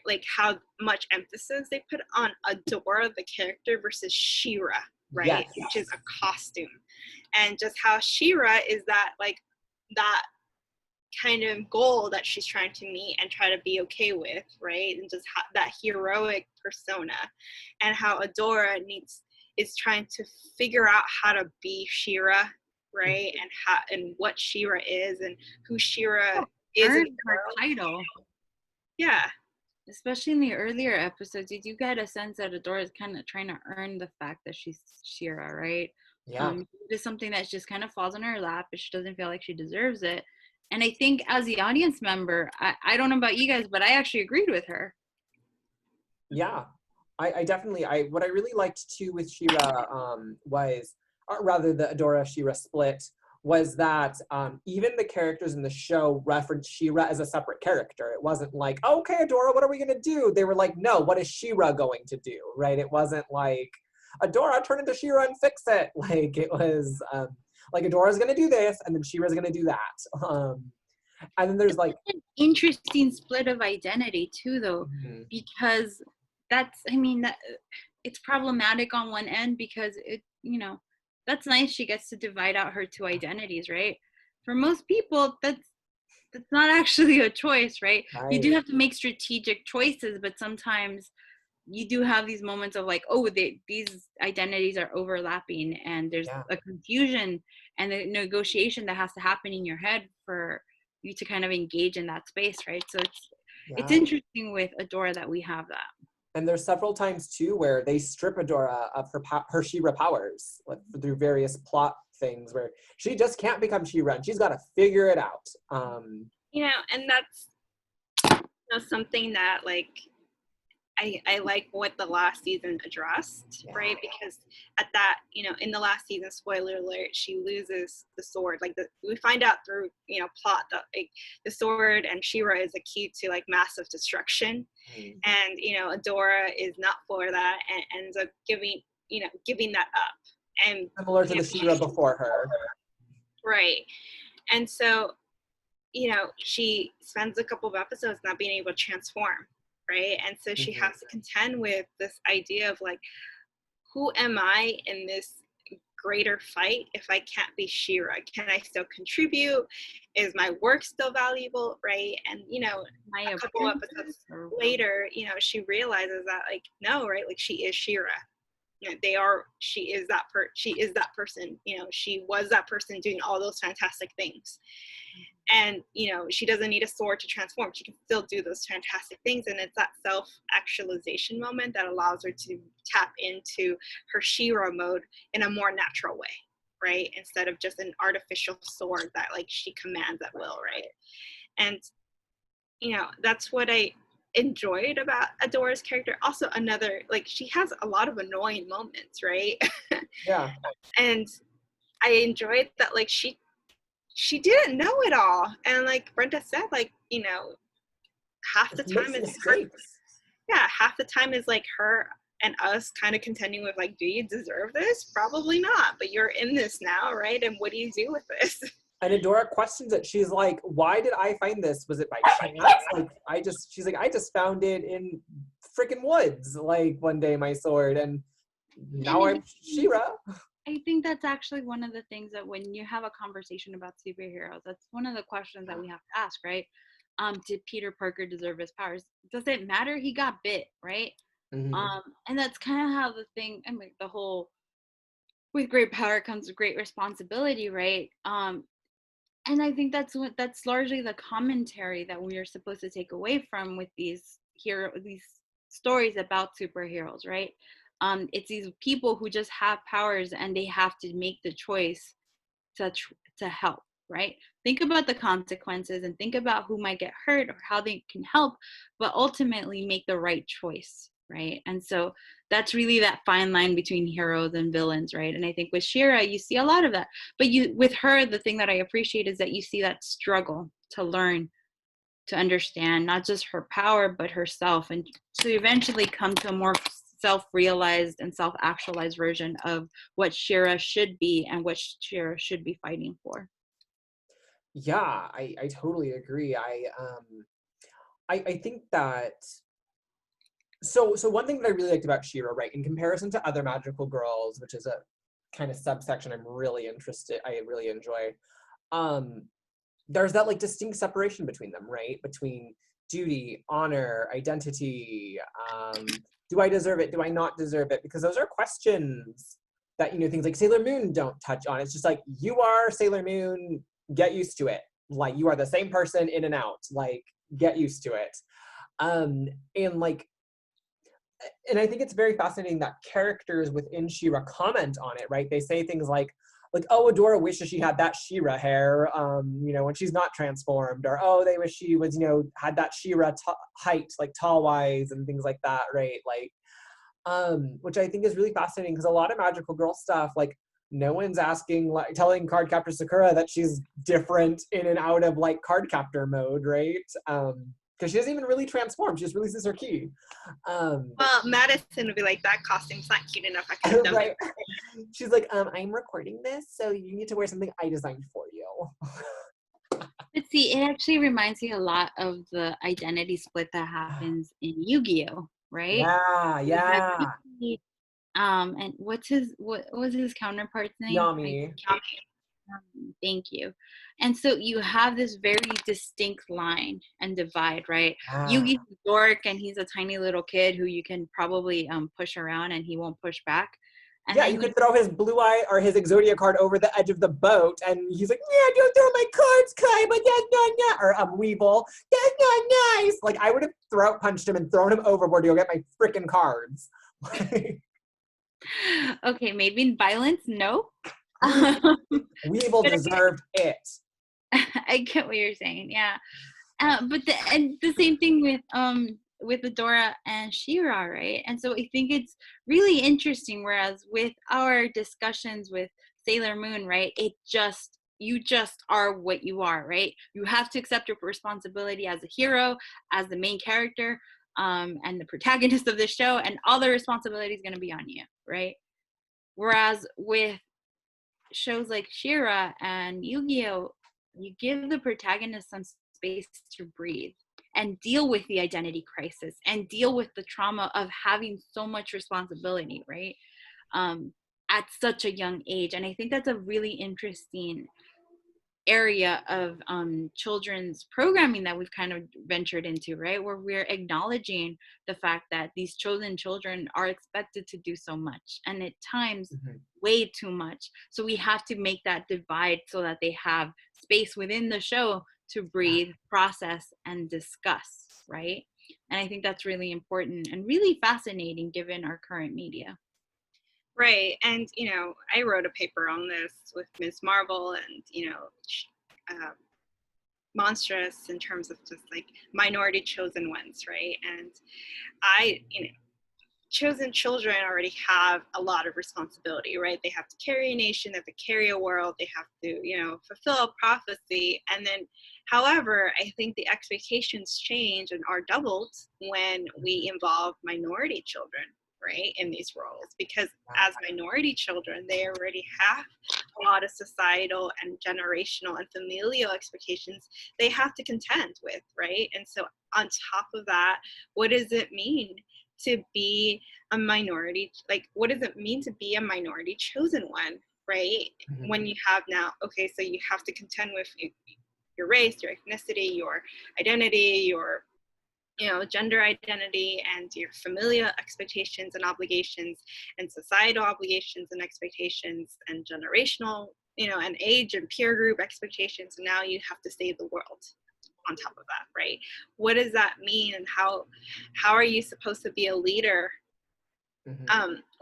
like how much emphasis they put on Adora, the character, versus She-Ra, right? Yes. Which is a costume, and just how She-Ra is that, like, that kind of goal that she's trying to meet and try to be okay with, right? And just that heroic persona, and how Adora is trying to figure out how to be She-Ra, right? And what She-Ra is and who She-Ra is in her title. Yeah. Especially in the earlier episodes, you do get a sense that Adora is kind of trying to earn the fact that she's She-Ra, right? Yeah. It's something that just kind of falls in her lap, but she doesn't feel like she deserves it. And I think as the audience member, I don't know about you guys, but I actually agreed with her. Yeah, I definitely, what I really liked too with She-Ra was, rather the Adora She-Ra split, was that even the characters in the show referenced She-Ra as a separate character. It wasn't like, okay, Adora, what are we going to do? They were like, no, what is She-Ra going to do, right? It wasn't like, Adora, turn into She-Ra and fix it. Like, it was like, Adora's going to do this, and then She-Ra's going to do that. And then there's like... It's an interesting split of identity, too, though, because that's, I mean, it's problematic on one end because it, you know, that's nice. She gets to divide out her two identities, right? For most people, that's not actually a choice, right? You do have to make strategic choices, but sometimes you do have these moments of like, oh, these identities are overlapping, and there's a confusion and a negotiation that has to happen in your head for you to kind of engage in that space, right? So it's interesting with Adora that we have that. And there's several times too where they strip Adora of her She-Ra powers, like through various plot things where she just can't become She-Ra, and she's got to figure it out. You know, and that's something that like I like what the last season addressed, right? Because at that, you know, in the last season, spoiler alert, she loses the sword. Like we find out through, you know, plot that like the sword and She-Ra is a key to like massive destruction. And, you know, Adora is not for that and ends up giving that up. And similar to the She-Ra before her. Right. And so, you know, she spends a couple of episodes not being able to transform. Right. And so she has to contend with this idea of like, who am I in this greater fight if I can't be She-Ra? Can I still contribute? Is my work still valuable? Right. And, you know, a couple episodes later, you know, she realizes that like, no, right. Like she is She-Ra. You know, she is that person, you know, she was that person doing all those fantastic things. And, you know, she doesn't need a sword to transform. She can still do those fantastic things. And it's that self-actualization moment that allows her to tap into her She-Ra mode in a more natural way, right? Instead of just an artificial sword that, like, she commands at will, right? And, you know, that's what I enjoyed about Adora's character. Also another, like, she has a lot of annoying moments, right? Yeah. And I enjoyed that, like, she didn't know it all, and like Brenda said, like, you know, half the time is half the time is like her and us kind of contending with like, do you deserve this? Probably not, but you're in this now, right? And what do you do with this? And Adora questions it. She's like, why did I find this? Was it by chance? Like, she's like, I just found it in freaking woods, like one day, my sword, and now I'm She-Ra. I think that's actually one of the things that when you have a conversation about superheroes, that's one of the questions that we have to ask, right? Did Peter Parker deserve his powers? Does it matter? He got bit, right? And that's kind of how the thing, I mean, the whole, with great power comes great responsibility, right? And I think that's largely the commentary that we are supposed to take away from with these stories about superheroes, right? It's these people who just have powers and they have to make the choice to help, right? Think about the consequences and think about who might get hurt or how they can help, but ultimately make the right choice, right? And so that's really that fine line between heroes and villains, right? And I think with She-Ra, you see a lot of that. But with her, the thing that I appreciate is that you see that struggle to learn, to understand not just her power, but herself, and to eventually come to a more self-realized and self-actualized version of what She-Ra should be and what She-Ra should be fighting for. Yeah, I totally agree. I think that so one thing that I really liked about She-Ra, right, in comparison to other magical girls, which is a kind of subsection I really enjoy, there's that like distinct separation between them, right? Between duty, honor, identity, do I deserve it? Do I not deserve it? Because those are questions that, you know, things like Sailor Moon don't touch on. It's just like, you are Sailor Moon, get used to it. Like, you are the same person in and out, like, get used to it. And I think it's very fascinating that characters within She-Ra comment on it, right? They say things like, oh, Adora wishes she had that She-Ra hair, you know, when she's not transformed, or, oh, they wish she was, you know, had that She-Ra height, like tall-wise and things like that, right? Like, which I think is really fascinating because a lot of magical girl stuff, like, no one's asking, like, telling Cardcaptor Sakura that she's different in and out of like Cardcaptor mode, right? Because she doesn't even really transform. She just releases her ki. Well, Madison would be like, that costume's not cute enough. I could have done right. it. She's like, I'm recording this, so you need to wear something I designed for you. But see, it actually reminds me a lot of the identity split that happens in Yu-Gi-Oh, right? Yeah, You have yeah. Yugi, and what was his counterpart's name? Yami. Thank you. And so you have this very distinct line and divide, right? Yeah. Yugi's a dork and he's a tiny little kid who you can probably push around and he won't push back. And Yeah, then you could throw his blue eye or his Exodia card over the edge of the boat, and he's like, "Yeah, don't throw my cards, Kai, but that's not nice." Or Weevil, "That's not nice." Like, I would have throat punched him and thrown him overboard to go get my freaking cards. okay, maybe violence, no. Weevil deserved it. I get what you're saying, yeah. But the same thing with Adora and She-Ra, right? And so I think it's really interesting. Whereas with our discussions with Sailor Moon, right, you just are what you are, right? You have to accept your responsibility as a hero, as the main character, and the protagonist of the show, and all the responsibility is going to be on you, right? Whereas with shows like She-Ra and Yu-Gi-Oh, you give the protagonist some space to breathe and deal with the identity crisis and deal with the trauma of having so much responsibility, right? At such a young age. And I think that's a really interesting area of children's programming that we've kind of ventured into, right? Where we're acknowledging the fact that these chosen children are expected to do so much, and at times way too much. So we have to make that divide so that they have space within the show to breathe, process, and discuss, right? And I think that's really important and really fascinating given our current media. Right. And, I wrote a paper on this with Ms. Marvel and, Monstrous in terms of just like minority chosen ones, right? And chosen children already have a lot of responsibility, right? They have to carry a nation, they have to carry a world, they have to, fulfill a prophecy. And then, however, I think the expectations change and are doubled when we involve minority children, right, in these roles, because as minority children, they already have a lot of societal and generational and familial expectations they have to contend with, right? And so on top of that, what does it mean to be a minority? Like, what does it mean to be a minority chosen one, right? When you have now, okay, so you have to contend with your race, your ethnicity, your identity, your gender identity, and your familial expectations and obligations, and societal obligations and expectations, and generational, and age and peer group expectations. And now you have to save the world on top of that, right? What does that mean, and how are you supposed to be a leader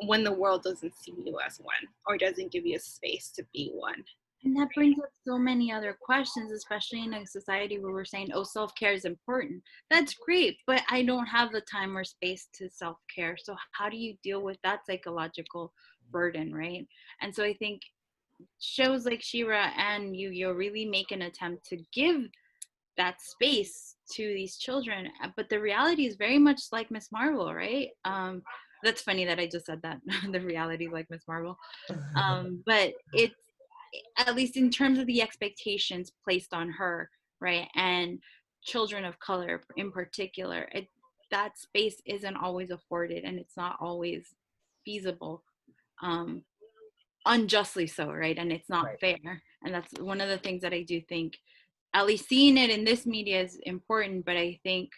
when the world doesn't see you as one, or doesn't give you a space to be one? And that brings up so many other questions, especially in a society where we're saying, oh, self-care is important. That's great, but I don't have the time or space to self-care. So how do you deal with that psychological burden, right? And so I think shows like She-Ra and Yu-Gi-Oh really make an attempt to give that space to these children. But the reality is very much like Miss Marvel, right? That's funny that I just said that, the reality like Miss Marvel. But it's, at least in terms of the expectations placed on her, right, and children of color in particular, that space isn't always afforded, and it's not always feasible, unjustly so, right? And it's not fair. And that's one of the things that I do think, at least seeing it in this media, is important. But I think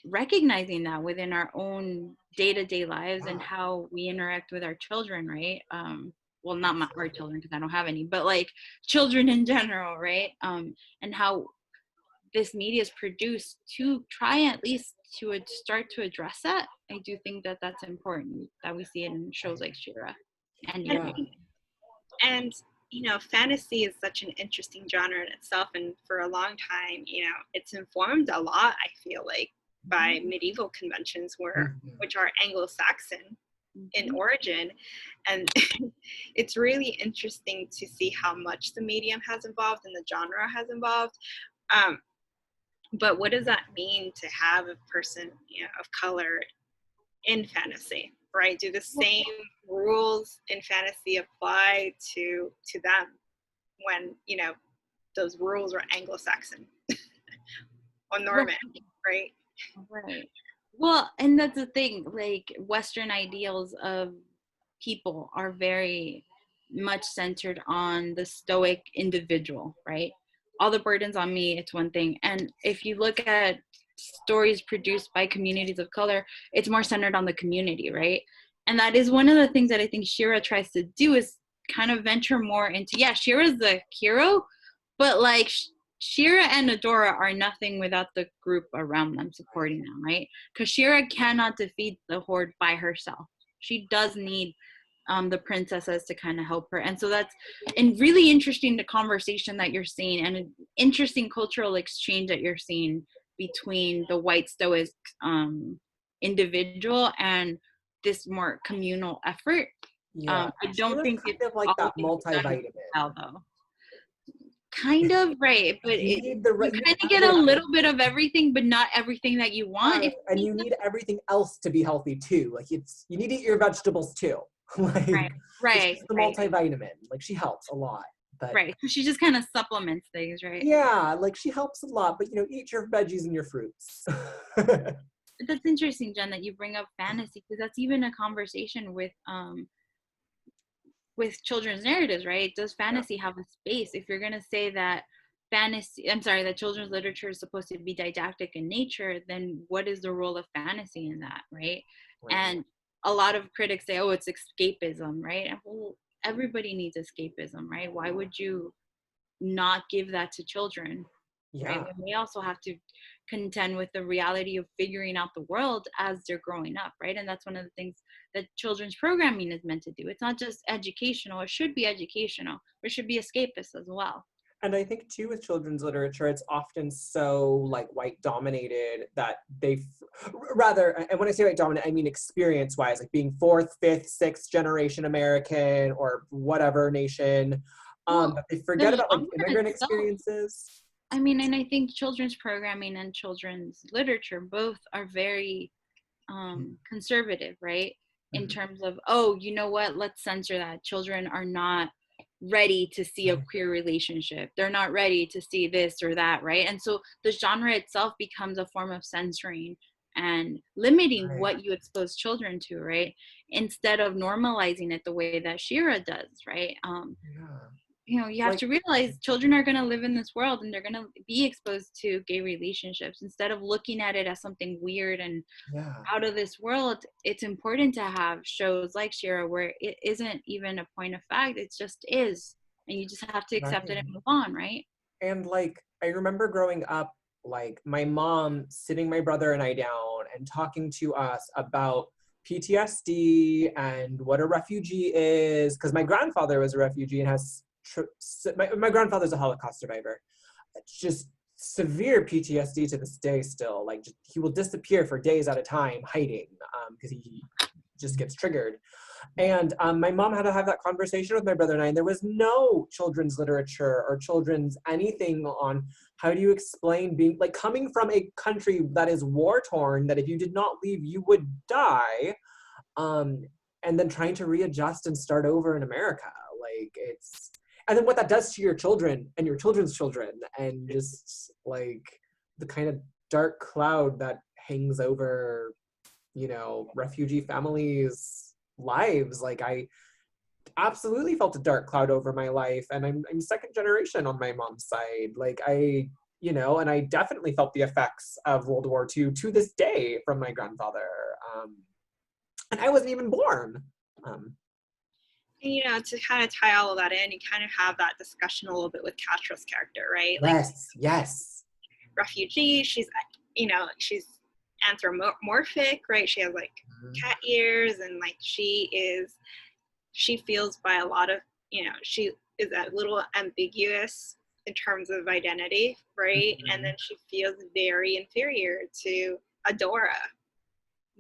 recognizing that within our own day-to-day lives and how we interact with our children, right? Well, not our children, because I don't have any, but like children in general, right? And how this media is produced to try at least to start to address that. I do think that that's important, that we see it in shows like She-Ra and fantasy is such an interesting genre in itself, and for a long time, it's informed a lot, I feel like, by medieval conventions which are Anglo-Saxon in origin. And it's really interesting to see how much the medium has evolved and the genre has evolved. But what does that mean to have a person, of color in fantasy, right? Do the same rules in fantasy apply to them when, those rules are Anglo-Saxon or Norman, right? Right. Well, and that's the thing, like Western ideals of people are very much centered on the stoic individual, right? All the burdens on me, it's one thing. And if you look at stories produced by communities of color, it's more centered on the community, right? And that is one of the things that I think Shira tries to do, is kind of venture more into, yeah, Shira's the hero, but like Shira and Adora are nothing without the group around them supporting them, right? Because Shira cannot defeat the Horde by herself. She does need the princesses to kind of help her. And so that's really interesting, the conversation that you're seeing, and an interesting cultural exchange that you're seeing between the white stoic individual and this more communal effort. Yeah, I don't think kind it's of like that always done multivitamin. well, though. Kind of, right, but You need the you kind of get a little bit of everything, but not everything that you want. And you need everything else to be healthy too. Like you need to eat your vegetables too. Like right, the multivitamin. Like she helps a lot. But right. So she just kind of supplements things, right? yeah, like she helps a lot. But eat your veggies and your fruits. That's interesting, Jen, that you bring up fantasy, because that's even a conversation with children's narratives, right? Does fantasy have a space? If you're gonna say that that children's literature is supposed to be didactic in nature, then what is the role of fantasy in that, right? And a lot of critics say, oh, it's escapism, right? And well, everybody needs escapism, right? Why would you not give that to children? Yeah. Right? When we also have to contend with the reality of figuring out the world as they're growing up, right? And that's one of the things that children's programming is meant to do. It's not just educational. It should be educational, but it should be escapist as well. And I think too with children's literature, it's often so like white dominated that rather, and when I say white dominant, I mean experience wise, like being 4th, 5th, 6th generation American or whatever nation. But they forget about like immigrant experiences. I mean, and I think children's programming and children's literature both are very conservative, right? In terms of, oh, you know what, let's censor that. Children are not ready to see a queer relationship. They're not ready to see this or that, right? And so the genre itself becomes a form of censoring and limiting what you expose children to, right? Instead of normalizing it the way that Shira does, right? You have to realize children are going to live in this world and they're going to be exposed to gay relationships. Instead of looking at it as something weird and out of this world, it's important to have shows like Shira where it isn't even a point of fact, it just is. And you just have to accept it and move on, right? And like, I remember growing up, like my mom sitting my brother and I down and talking to us about PTSD and what a refugee is, because my grandfather was a refugee and has my grandfather's a Holocaust survivor. It's just severe PTSD to this day still. Like he will disappear for days at a time hiding because he just gets triggered. And my mom had to have that conversation with my brother and I, and there was no children's literature or children's anything on how do you explain being like coming from a country that is war torn, that if you did not leave you would die, and then trying to readjust and start over in America. Like and then what that does to your children and your children's children, and just like the kind of dark cloud that hangs over, refugee families' lives. Like I absolutely felt a dark cloud over my life, and I'm second generation on my mom's side. Like and I definitely felt the effects of World War II to this day from my grandfather. And I wasn't even born. And, to kind of tie all of that in, you kind of have that discussion a little bit with Katra's character, right? Yes. Refugee, she's anthropomorphic, right? She has like cat ears, and like she feels by a lot of, she is a little ambiguous in terms of identity, right? And then she feels very inferior to Adora,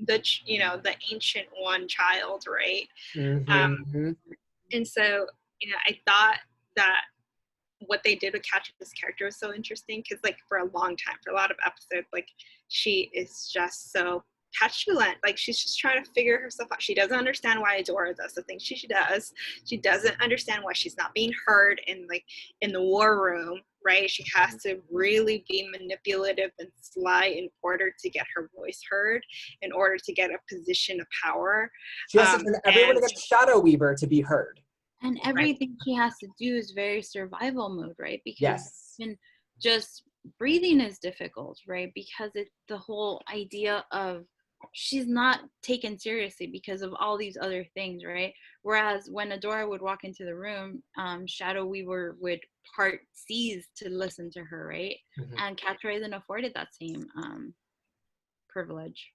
the ancient one child, right? Mm-hmm. And so, I thought that what they did with Katja's character was so interesting because, like, for a long time, for a lot of episodes, like, she is just so petulant. Like, she's just trying to figure herself out. She doesn't understand why Adora does the things she does. She doesn't understand why she's not being heard in the war room, right? She has to really be manipulative and sly in order to get her voice heard, in order to get a position of power. She has to turn everyone against Shadow Weaver to be heard. And everything she has to do is very survival mode, right? Because yes. even just breathing is difficult, right? Because it's the whole idea of she's not taken seriously because of all these other things, right? Whereas when Adora would walk into the room, Shadow Weaver would part seas to listen to her, right? Mm-hmm. And Catra isn't afforded that same privilege.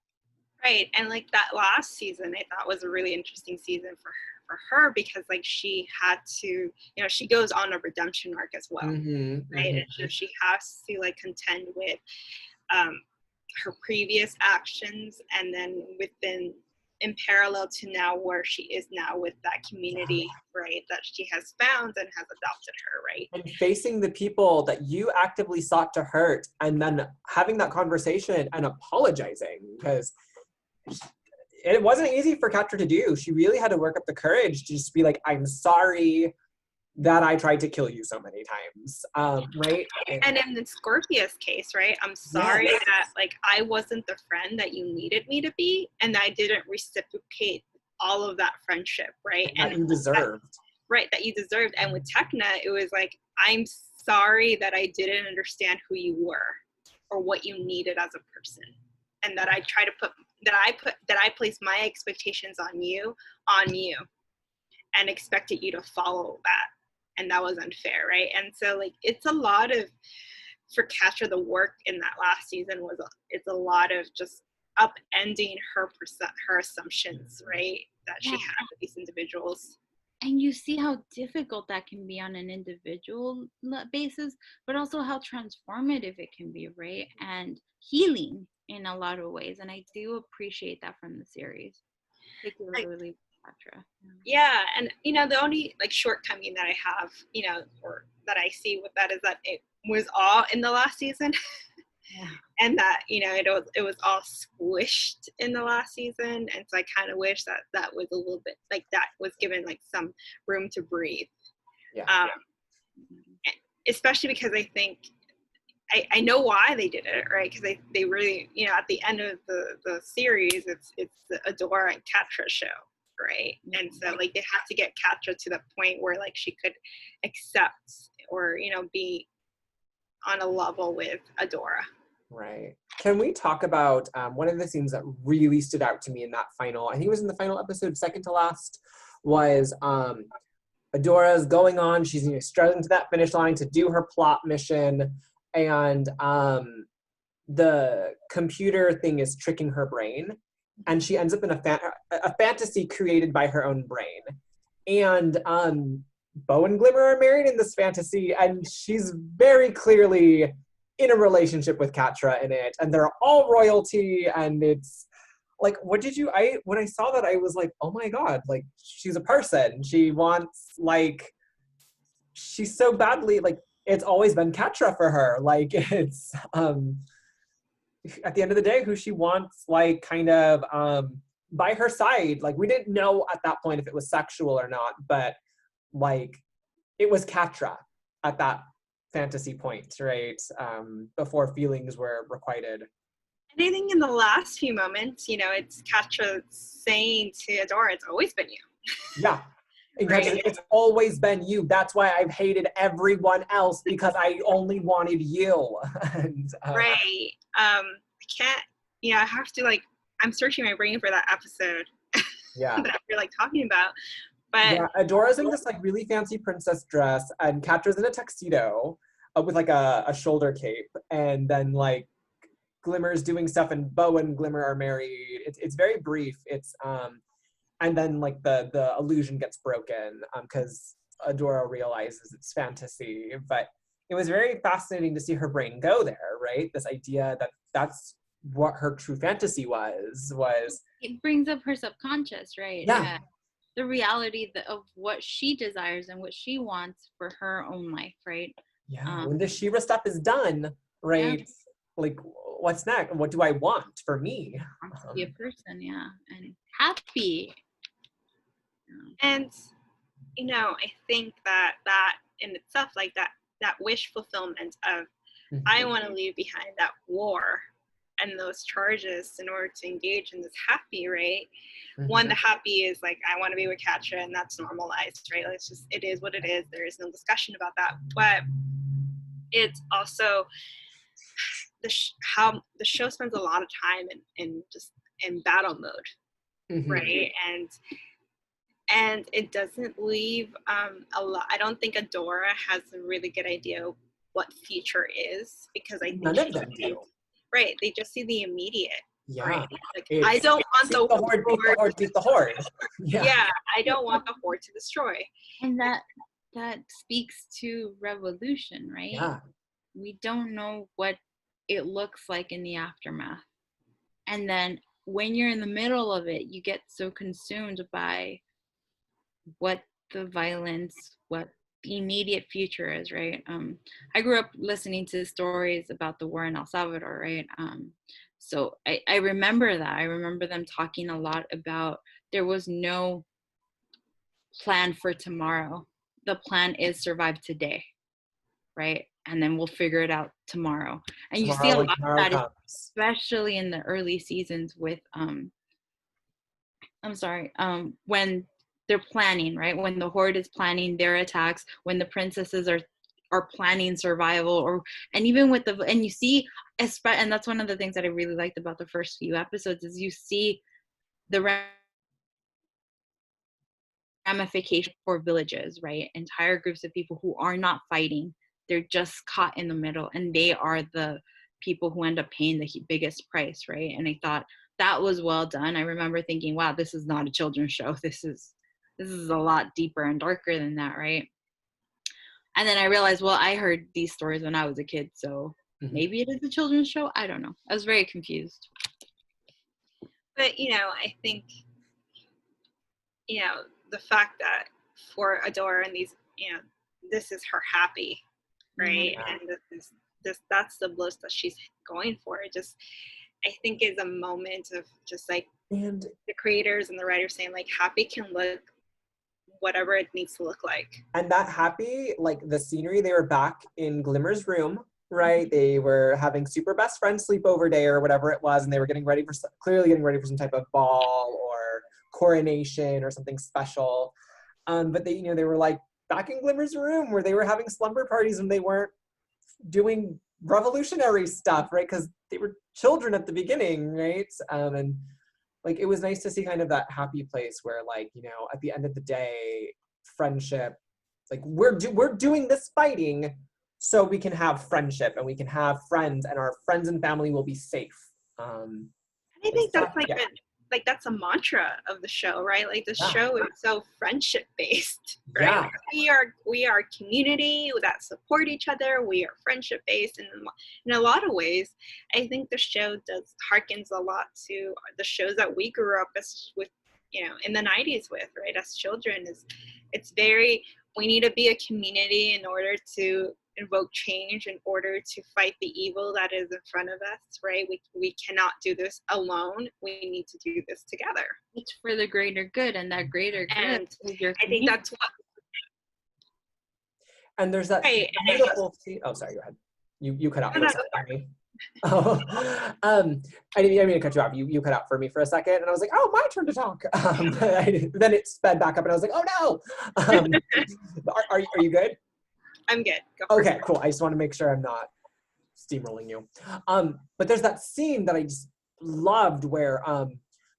Right, and like that last season, I thought was a really interesting season for her because like she had to, she goes on a redemption arc as well, mm-hmm. right? Mm-hmm. And so she has to like contend with her previous actions, and then in parallel to now where she is now with that community, right, that she has found and has adopted her, right? And facing the people that you actively sought to hurt, and then having that conversation and apologizing, because it wasn't easy for Catra to do. She really had to work up the courage to just be like, I'm sorry that I tried to kill you so many times, right? And in the Scorpius case, right, I'm sorry that like I wasn't the friend that you needed me to be, and I didn't reciprocate all of that friendship, right? That you deserved. That you deserved. And with Tekna, it was like, I'm sorry that I didn't understand who you were or what you needed as a person, and that I placed my expectations on you, and expected you to follow that. And that was unfair, right? And so like it's a lot of, for Catra, the work in that last season it's a lot of just upending her assumptions, right, that she had with these individuals. And you see how difficult that can be on an individual basis, but also how transformative it can be, right? And healing in a lot of ways. And I do appreciate that from the series, particularly Catra. Yeah, and the only like shortcoming that I have, or that I see with that is that it was all in the last season. Yeah. And that it was all squished in the last season, and so I kind of wish that was a little bit like that was given like some room to breathe. Especially because I think I know why they did it, right? Because they really, at the end of the series, it's the Adora and Catra show, right? And so like they have to get Catra to the point where like she could accept or be on a level with Adora. Right. Can we talk about one of the scenes that really stood out to me in that final, I think it was in the final episode, second to last, was Adora's going on, she's struggling to that finish line to do her plot mission, and the computer thing is tricking her brain, and she ends up in a fantasy created by her own brain. And Bo and Glimmer are married in this fantasy, and she's very clearly in a relationship with Catra in it, and they're all royalty, and it's like, when I saw that, I was like, oh my god, like, she's a person. She wants, like, she's so badly, like, it's always been Catra for her. Like, it's, at the end of the day, who she wants, like, kind of, by her side. Like, we didn't know at that point if it was sexual or not, but, like, it was Catra at that fantasy point, right? Before feelings were requited. And I think in the last few moments, it's Catra saying to Adora, it's always been you. Yeah. Right? It's always been you. That's why I've hated everyone else, because I only wanted you. And, right. I can't, I have to, like, I'm searching my brain for that episode that you're, like, talking about. But yeah, Adora's in this, like, really fancy princess dress, and Catra's in a tuxedo with, like, a shoulder cape. And then, like, Glimmer's doing stuff, and Bo and Glimmer are married. It's very brief. It's and then like the illusion gets broken because Adora realizes it's fantasy. But it was very fascinating to see her brain go there, right? This idea that that's what her true fantasy was. It brings up her subconscious, right? Yeah. The reality of what she desires and what she wants for her own life, right? Yeah, when the Shira stuff is done, right? Yeah. Like, what's next? What do I want for me? Wants to be a person, yeah, and happy. And you know, I think that in itself, like that wish fulfillment of I want to leave behind that war and those charges in order to engage in this happy, right? One, the happy is like, I want to be with Katja, and that's normalized, right? It's just, it is what it is. There is no discussion about that. But it's also how the show spends a lot of time in battle mode, right? And it doesn't leave a lot. I don't think Adora has a really good idea what future is, because I think none of them do. Right, they just see the immediate. Yeah, right? Like, I don't want the horde, beat the horde. Yeah, I don't want the horde to destroy. And that speaks to revolution, right? Yeah. We don't know what it looks like in the aftermath. And then when you're in the middle of it, you get so consumed by what the violence, what the immediate future is, right? I grew up listening to stories about the war in El Salvador, right? So I remember that. I remember them talking a lot about there was no plan for tomorrow. The plan is survive today, right? And then we'll figure it out tomorrow. And you see a lot of that, especially in the early seasons with when they're planning, right? When the horde is planning their attacks, when the princesses are planning survival, and even with and you see, and that's one of the things that I really liked about the first few episodes, is you see the ramification for villages, right? Entire groups of people who are not fighting, they're just caught in the middle, and they are the people who end up paying the biggest price, right? And I thought that was well done. I remember thinking, wow, this is not a children's show. This is a lot deeper and darker than that, right? And then I realized, well, I heard these stories when I was a kid, so maybe it is a children's show. I don't know. I was very confused. But, I think, the fact that for Adora and these, this is her happy, right? And that's the bliss that she's going for. It just, I think, is a moment of just like, and the creators and the writers saying, like, happy can look whatever it needs to look like. And that happy, like the scenery, they were back in Glimmer's room, right? They were having super best friend sleepover day or whatever it was, and they were clearly getting ready for some type of ball or coronation or something special. But they were like back in Glimmer's room where they were having slumber parties and they weren't doing revolutionary stuff, right? Because they were children at the beginning, right? And like, it was nice to see kind of that happy place where, like, at the end of the day, friendship, like, we're doing this fighting so we can have friendship and we can have friends and our friends and family will be safe. And I think that's that's a mantra of the show, right? Like, the show is so friendship based, right? Yeah. We are a community that support each other. We are friendship based, and in a lot of ways, I think the show harkens a lot to the shows that we grew up with, in the 90s with, right? As children, it's very, we need to be a community in order to invoke change, in order to fight the evil that is in front of us, right? We cannot do this alone. We need to do this together. It's for the greater good, and that greater good is your community. I think that's what. And there's that beautiful scene. Oh, sorry, go ahead. You cut out for a second. Oh, I didn't mean to cut you off. You cut out for me for a second, and I was like, oh, my turn to talk. Then it sped back up, and I was like, oh no. Are you good? I'm good. Okay, cool. I just want to make sure I'm not steamrolling you. But there's that scene that I just loved where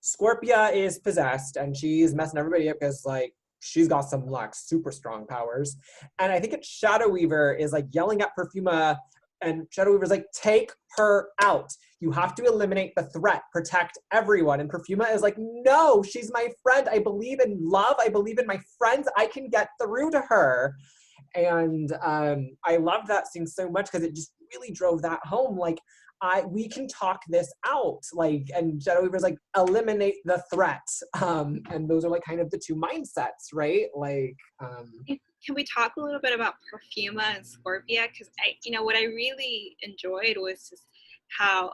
Scorpia is possessed and she's messing everybody up because, like, she's got some, like, super strong powers. And I think it's Shadow Weaver is, like, yelling at Perfuma, and Shadow Weaver's like, take her out. You have to eliminate the threat, protect everyone. And Perfuma is like, no, she's my friend. I believe in love. I believe in my friends. I can get through to her. And I loved that scene so much because it just really drove that home. Like, we can talk this out. Like, and Shadow Weaver's like, eliminate the threat. And those are like kind of the two mindsets, right? Like, can we talk a little bit about Perfuma and Scorpia? Because what I really enjoyed was just how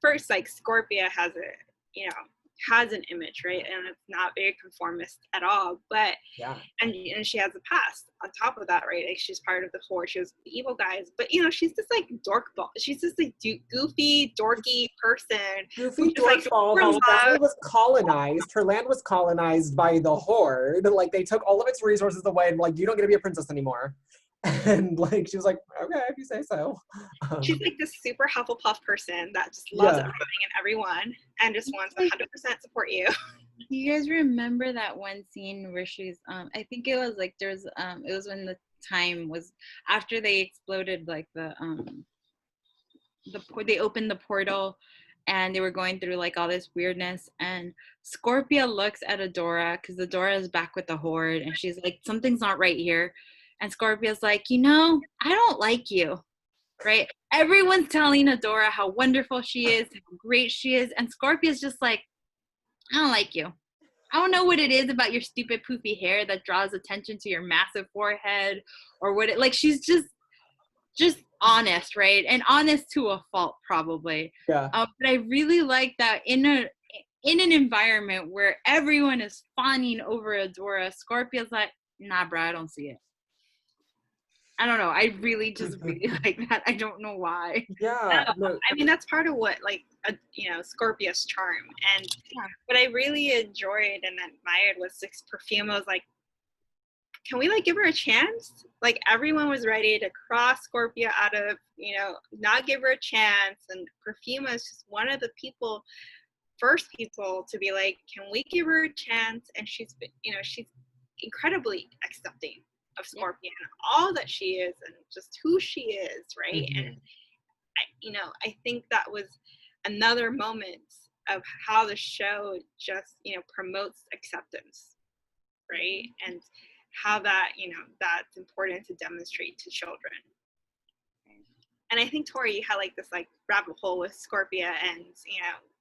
first, like, Scorpia has an image, right? And it's not very conformist at all, but yeah. And she has a past on top of that, right? Like, she's part of the Horde. She was the evil guys, but she's this like she's this like goofy, dorky person. Goofy dork ball. Her land was colonized. Her land was colonized by the Horde. Like, they took all of its resources away and like, you don't get to be a princess anymore. And like, she was like, okay, if you say so. She's like this super Hufflepuff person that just loves everything and everyone and just wants 100% support you. Do you guys remember that one scene where she's I think it was like there's it was when the time was after they exploded, like they opened the portal and they were going through like all this weirdness, and Scorpia looks at Adora because Adora is back with the Horde and she's like, something's not right here. And Scorpia's like, I don't like you, right? Everyone's telling Adora how wonderful she is, how great she is. And Scorpia's just like, I don't like you. I don't know what it is about your stupid poofy hair that draws attention to your massive forehead or what like, she's just honest, right? And honest to a fault, probably. Yeah. But I really like that in an environment where everyone is fawning over Adora, Scorpia's like, nah, bro, I don't see it. I don't know. I really like that. I don't know why. Yeah. No. I mean, that's part of what, like, Scorpia's charm. And what I really enjoyed and admired was Perfuma was like, can we, like, give her a chance? Like, everyone was ready to cross Scorpia out of, not give her a chance. And Perfuma is just one of the first people to be like, can we give her a chance? And she's incredibly accepting of Scorpia and all that she is and just who she is, right? Mm-hmm. And I think that was another moment of how the show just promotes acceptance, right? And how that that's important to demonstrate to children. And I think, Tori, you had like this like rabbit hole with Scorpia and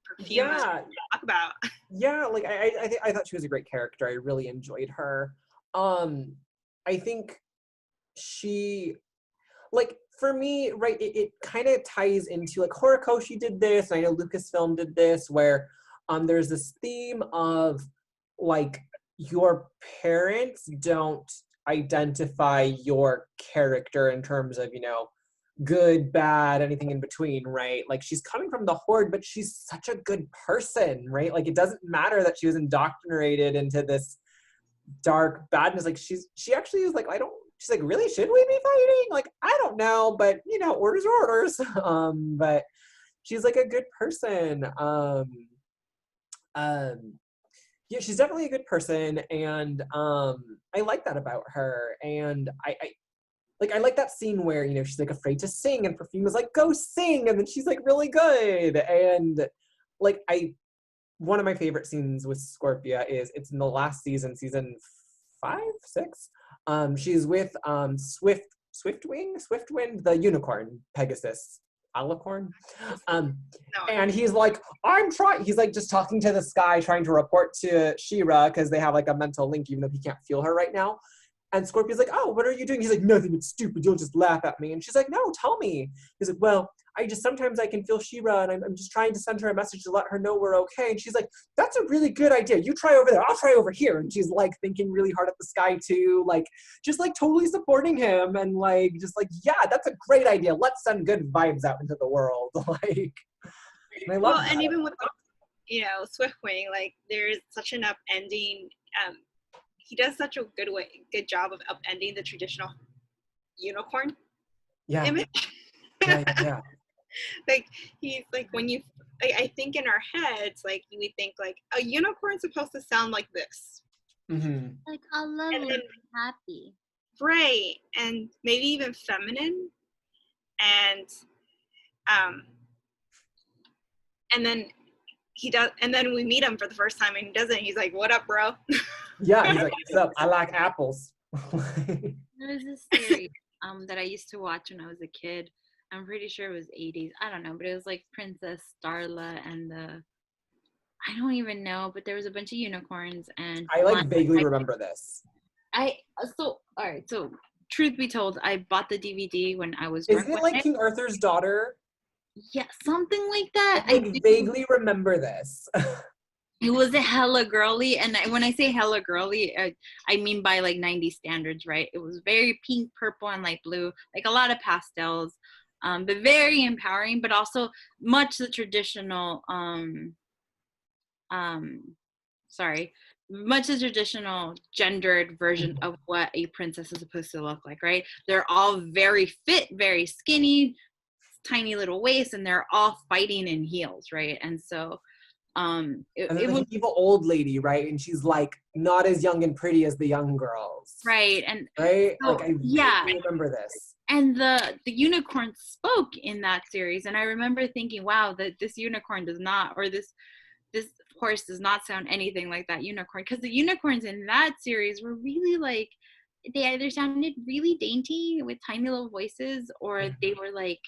Perfuma to talk about. Yeah, like I thought she was a great character. I really enjoyed her. I think she, like, for me, right, it kind of ties into, like, Horikoshi did this, and I know Lucasfilm did this, where there's this theme of, like, your parents don't identify your character in terms of, good, bad, anything in between, right? Like, she's coming from the Horde, but she's such a good person, right? Like, it doesn't matter that she was indoctrinated into this dark badness. Like, she actually is like, she's like, really, should we be fighting? Like, I don't know, but orders are orders. But she's like a good person. Yeah, she's definitely a good person, and I like that about her. And I like that scene where she's like afraid to sing, and Perfuma's like, go sing, and then she's like really good. And like, one of my favorite scenes with Scorpia is it's in the last season 5, 6. She's with Swiftwind, the unicorn, Pegasus, alicorn. And he's like, he's like just talking to the sky, trying to report to She-Ra because they have like a mental link, even though he can't feel her right now. And Scorpia's like, oh, what are you doing? He's like, nothing, it's stupid, you'll just laugh at me. And she's like, no, tell me. He's like, well, sometimes I can feel She-Ra, and I'm just trying to send her a message to let her know we're okay. And she's like, that's a really good idea. You try over there, I'll try over here. And she's like thinking really hard at the sky too, like just like totally supporting him, and like just like, yeah, that's a great idea. Let's send good vibes out into the world. Like, and I love that. And even with Swiftwing, like there's such an upending. He does such a good job of upending the traditional unicorn image. Yeah. Like, he's like, when you, like, I think in our heads, like, we think like a unicorn's supposed to sound like this, like all lovely and happy, right? And maybe even feminine, and then he does, and then we meet him for the first time, and he doesn't. He's like, "What up, bro?" Yeah, he's like, "What's up? I like apples." There was this series that I used to watch when I was a kid. I'm pretty sure it was 80s. I don't know, but it was like Princess Starla and I don't even know, but there was a bunch of unicorns and I like one. vaguely remember this. All right. So truth be told, I bought the DVD when I was Isn't drunk it one like day. King Arthur's daughter? Yeah, something like I that. like vaguely remember this. It was a hella girly, and when I say hella girly, I mean by like 90s standards, right? It was very pink, purple, and light blue, like a lot of pastels, but very empowering, but also much the traditional, um, sorry, much the traditional gendered version of what a princess is supposed to look like, right? They're all very fit, very skinny, tiny little waist, and they're all fighting in heels, right? And so And then it was the evil old lady, right? And she's like not as young and pretty as the young girls. right. And Right? so, Like I yeah, vaguely remember this. and the unicorn spoke in that series, and I remember thinking, wow, that this unicorn does not, or this horse does not sound anything like that unicorn, because the unicorns in that series were really like, they either sounded really dainty with tiny little voices, or they were like,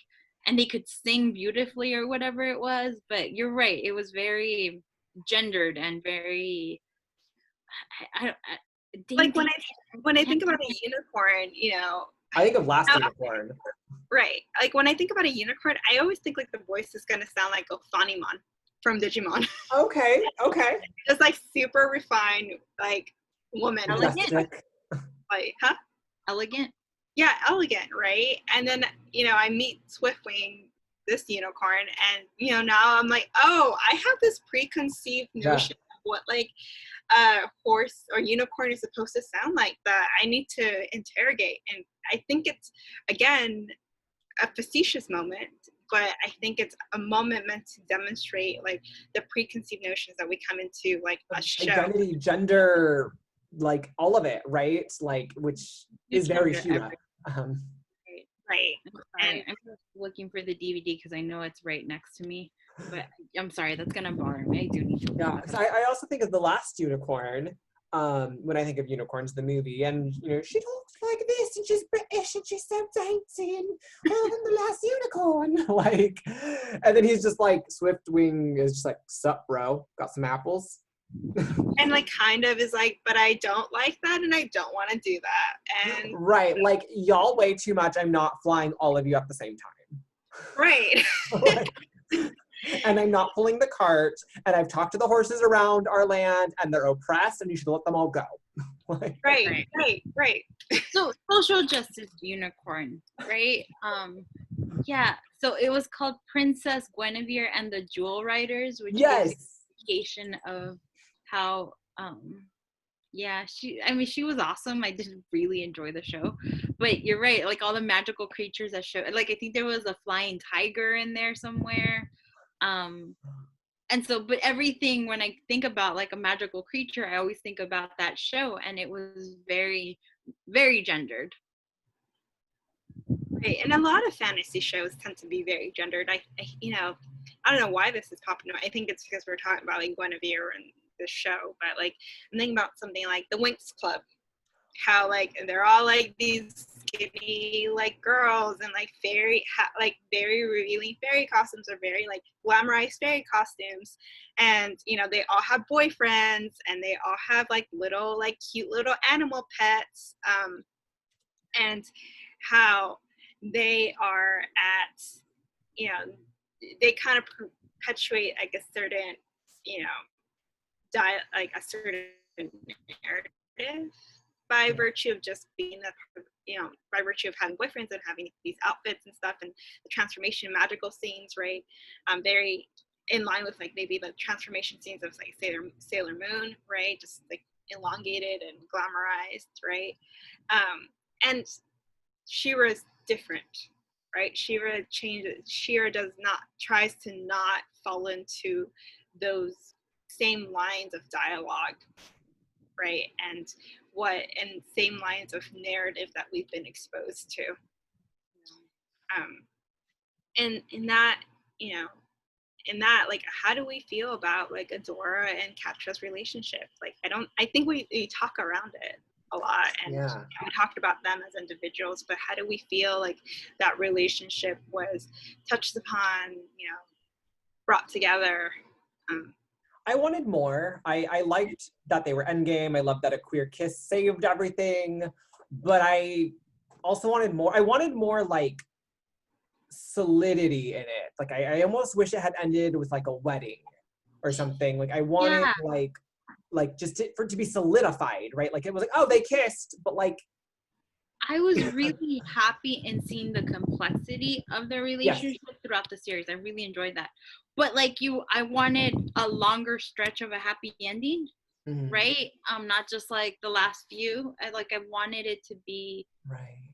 and they could sing beautifully or whatever it was. But you're right, it was very gendered and very Like dainty. when I think about a unicorn, you know, I think of Last Unicorn. right? Like when I think about a unicorn, I always think like the voice is gonna sound like Ophanimon from Digimon. Okay, okay. Just like super refined, like woman, Elegant. like huh? Elegant. Yeah, elegant, right? And then you know I meet Swiftwing, this unicorn, and you know now I'm like, oh, I have this preconceived notion of what like a horse or unicorn is supposed to sound like that I need to interrogate. And I think it's again a facetious moment, but I think it's a moment meant to demonstrate like the preconceived notions that we come into like a show. Identity, gender, like all of it, right? Like, which is very Shira. Right. And I'm just looking for the DVD because I know it's right next to me. But I'm sorry, that's gonna bother me. I do need to. Yeah, because I also think of The Last Unicorn when I think of unicorns, the movie, and you know she talks like this, and she's British, and she's so dainty, and well, then The Last Unicorn, like, and then he's just like Swiftwing is just like, sup, bro, got some apples. And like kind of is like, but I don't like that and I don't want to do that. And right, like y'all weigh too much. I'm not flying all of you at the same time. Right. Like, and I'm not pulling the cart, and I've talked to the horses around our land, and they're oppressed, and you should let them all go. Like, right. So social justice unicorn, right? Yeah. So it was called Princess Guinevere and the Jewel Riders, which yes, gives you an indication of how yeah, she was awesome. I did really enjoy the show. But you're right, like all the magical creatures that show, like I think there was a flying tiger in there somewhere. And so, but everything, when I think about like a magical creature, I always think about that show, and it was very, very gendered. Right. And a lot of fantasy shows tend to be very gendered. I you know, I don't know why this is popping up. I think it's because we're talking about like Guinevere and the show, but like I'm thinking about something like the Winx Club, how like they're all like these skinny like girls and like very revealing fairy costumes, or very like glamorized fairy costumes, and you know they all have boyfriends and they all have like little like cute little animal pets, and how they are at, you know, they kind of perpetuate like a certain, you know, like a certain narrative by virtue of just being you know, by virtue of having boyfriends and having these outfits and stuff, and the transformation magical scenes, right? Very in line with like maybe the transformation scenes of like Sailor Moon, right? Just like elongated and glamorized, right? And Shira's different, right? Shira tries to not fall into those same lines of dialogue, right? And same lines of narrative that we've been exposed to. And in that, you know, like how do we feel about like Adora and Catra's relationship? Like I think we talk around it a lot, and Yeah. we talked about them as individuals, but how do we feel like that relationship was touched upon, brought together? I wanted more. I liked that they were endgame. I loved that a queer kiss saved everything. But I also wanted more. I wanted more like solidity in it. Like I almost wish it had ended with like a wedding or something. Like I wanted Yeah. like just for it to be solidified, right? Like it was like, oh, they kissed, but like I was really happy in seeing the complexity of the yes. relationship throughout the series. I really enjoyed that. But like I wanted a longer stretch of a happy ending, Mhm. right? Not just like the last few. I wanted it to be, Right.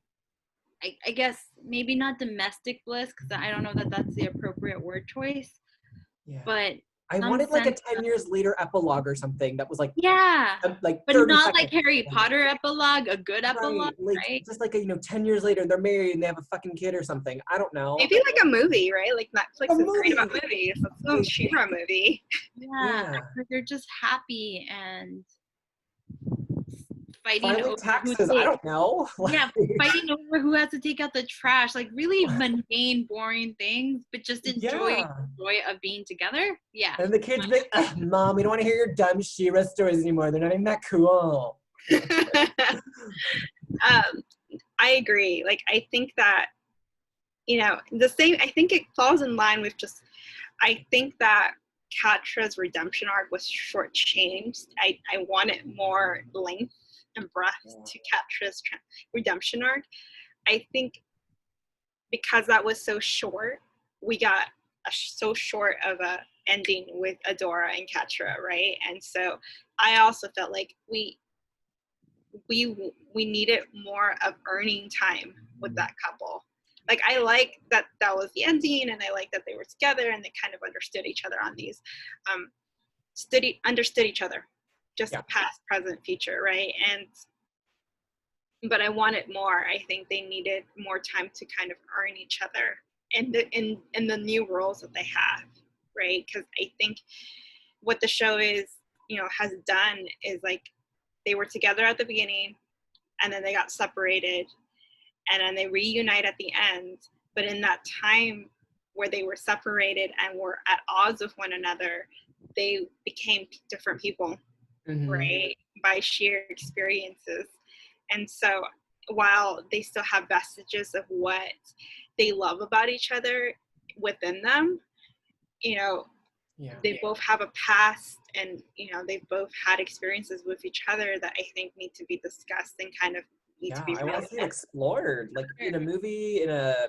I guess maybe not domestic bliss, because I don't know that that's the appropriate word choice, Yeah. but I some wanted like a sense 10 years later epilogue or something that was like yeah, like but 30 not like seconds. Harry Potter epilogue, a good epilogue, Right. Like right? just like a, 10 years later they're married and they have a fucking kid or something. I don't know. Maybe like a movie, right? Like A Netflix is great about movie. movies. Let's shoot a movie. Yeah, Yeah. where they're just happy and fighting Filing over who taxes. I takes, don't know. yeah, fighting over who has to take out the trash, like really mundane, boring things, but just enjoy Yeah. the joy of being toger. Yeah. And the kids be like, ugh, Mom, we don't want to hear your dumb She-Ra stories anymore. They're not even that cool. I agree. Like, I think that, the same, I think it falls in line with just, I think that Katra's redemption arc was shortchanged. I wanted more length and breadth to Katra's redemption arc. I think because that was so short, we got so short of a ending with Adora and Katra, right? And so I also felt like we needed more of earning time with that couple. Like, I like that was the ending, and I like that they were together and they kind of understood each other on these understood each other, just past, present, future, right? But I wanted more. I think they needed more time to kind of earn each other in the new roles that they have, right? Because I think what the show has done is, like, they were together at the beginning, and then they got separated, and then they reunite at the end. But in that time where they were separated and were at odds with one another, they became different people, right? By sheer experiences. And so while they still have vestiges of what they love about each other within them, they both have a past, and they've both had experiences with each other that I think need to be discussed and kind of need to be I want to see it explored, like in a movie, even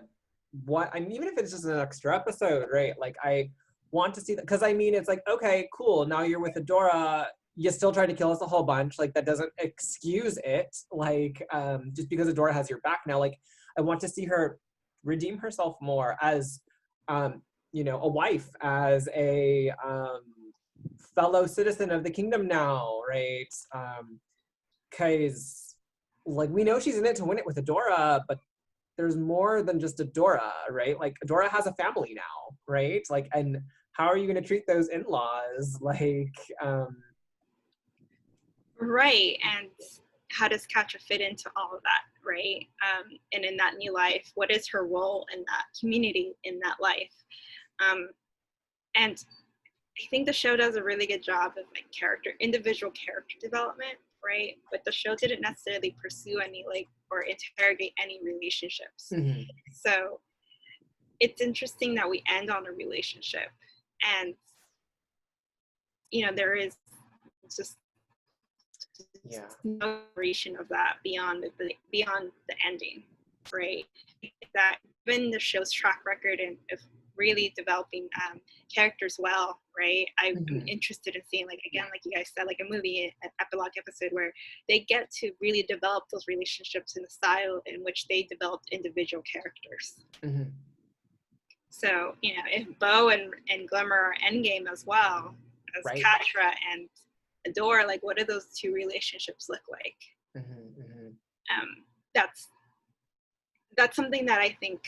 if it's just an extra episode, right? Like I want to see that, because it's like, okay, cool, now you're with Adora, you still tried to kill us a whole bunch, like that doesn't excuse it, like just because Adora has your back now. Like I want to see her redeem herself more as a wife, as a fellow citizen of the kingdom now, right? Because like we know she's in it to win it with Adora, but there's more than just Adora, right? Like Adora has a family now, right? Like, and how are you going to treat those in-laws? Like, right. And how does Katra fit into all of that, right? And in that new life, what is her role in that community, in that life? And I think the show does a really good job of like individual character development, right? But the show didn't necessarily pursue any or interrogate any relationships. So it's interesting that we end on a relationship, and there is just no variation of that beyond the ending, right? That given the show's track record and of really developing characters well, right? I'm interested in seeing, like, again, like you guys said, like a movie, an epilogue episode where they get to really develop those relationships in the style in which they developed individual characters. So, if Bo and Glimmer are endgame as well as Katra and Adora, like, what do those two relationships look like? That's something that I think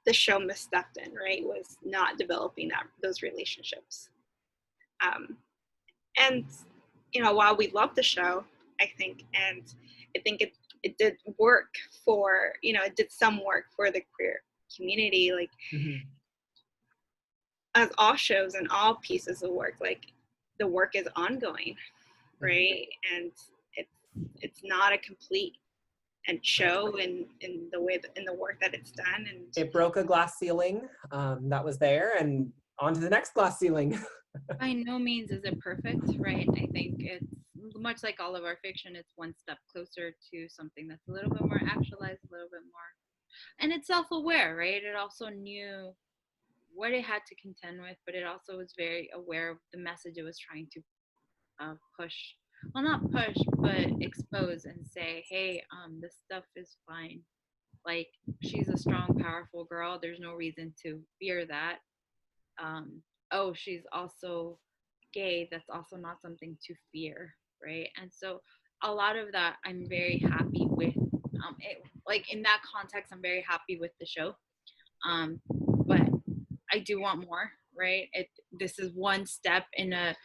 the show misstepped in, right? Was not developing those relationships. And while we love the show, I think. And I think it did work for, it did some work for the queer community. Like, as all shows and all pieces of work, like, the work is ongoing, right? And it's not a complete and show in the way in the work that it's done. And it broke a glass ceiling that was there, and on to the next glass ceiling. By no means is it perfect, right? I think it's much like all of our fiction, it's one step closer to something that's a little bit more actualized, a little bit more, and it's self-aware, right? It also knew what it had to contend with, but it also was very aware of the message it was trying to push. Well, not push, but expose and say, hey, this stuff is fine. Like, she's a strong, powerful girl. There's no reason to fear that. Oh, she's also gay. That's also not something to fear, right? And so a lot of that I'm very happy with. Like, in that context, I'm very happy with the show. But I do want more, right? This is one step in a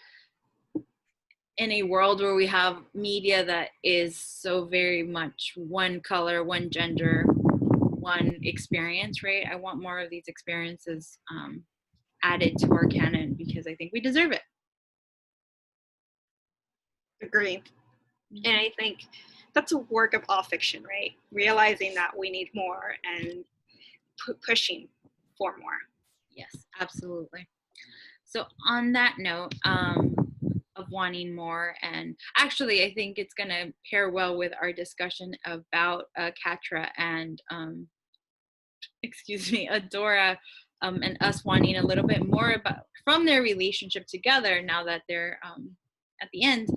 world where we have media that is so very much one color, one gender, one experience, right? I want more of these experiences added to our canon because I think we deserve it. Agree. And I think that's a work of all fiction, right? Realizing that we need more and pushing for more. Yes, absolutely. So on that note, of wanting more, and actually I think it's going to pair well with our discussion about Katra and Adora, and us wanting a little bit more about from their relationship together now that they're at the end.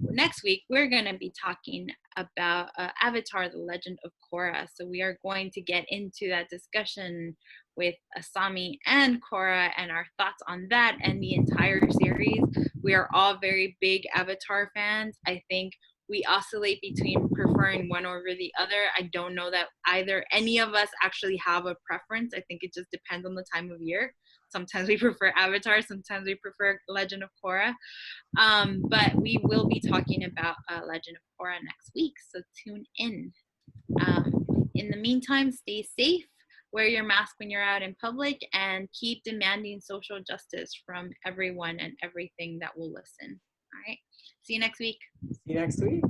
Next week we're going to be talking about Avatar: The Legend of Korra. So we are going to get into that discussion with Asami and Korra and our thoughts on that and the entire series. We are all very big Avatar fans. I think we oscillate between preferring one over the other. I don't know that any of us actually have a preference. I think it just depends on the time of year. Sometimes we prefer Avatar, sometimes we prefer Legend of Korra. But we will be talking about Legend of Korra next week, so tune in. In the meantime, stay safe, wear your mask when you're out in public, and keep demanding social justice from everyone and everything that will listen. All right. See you next week. See you next week.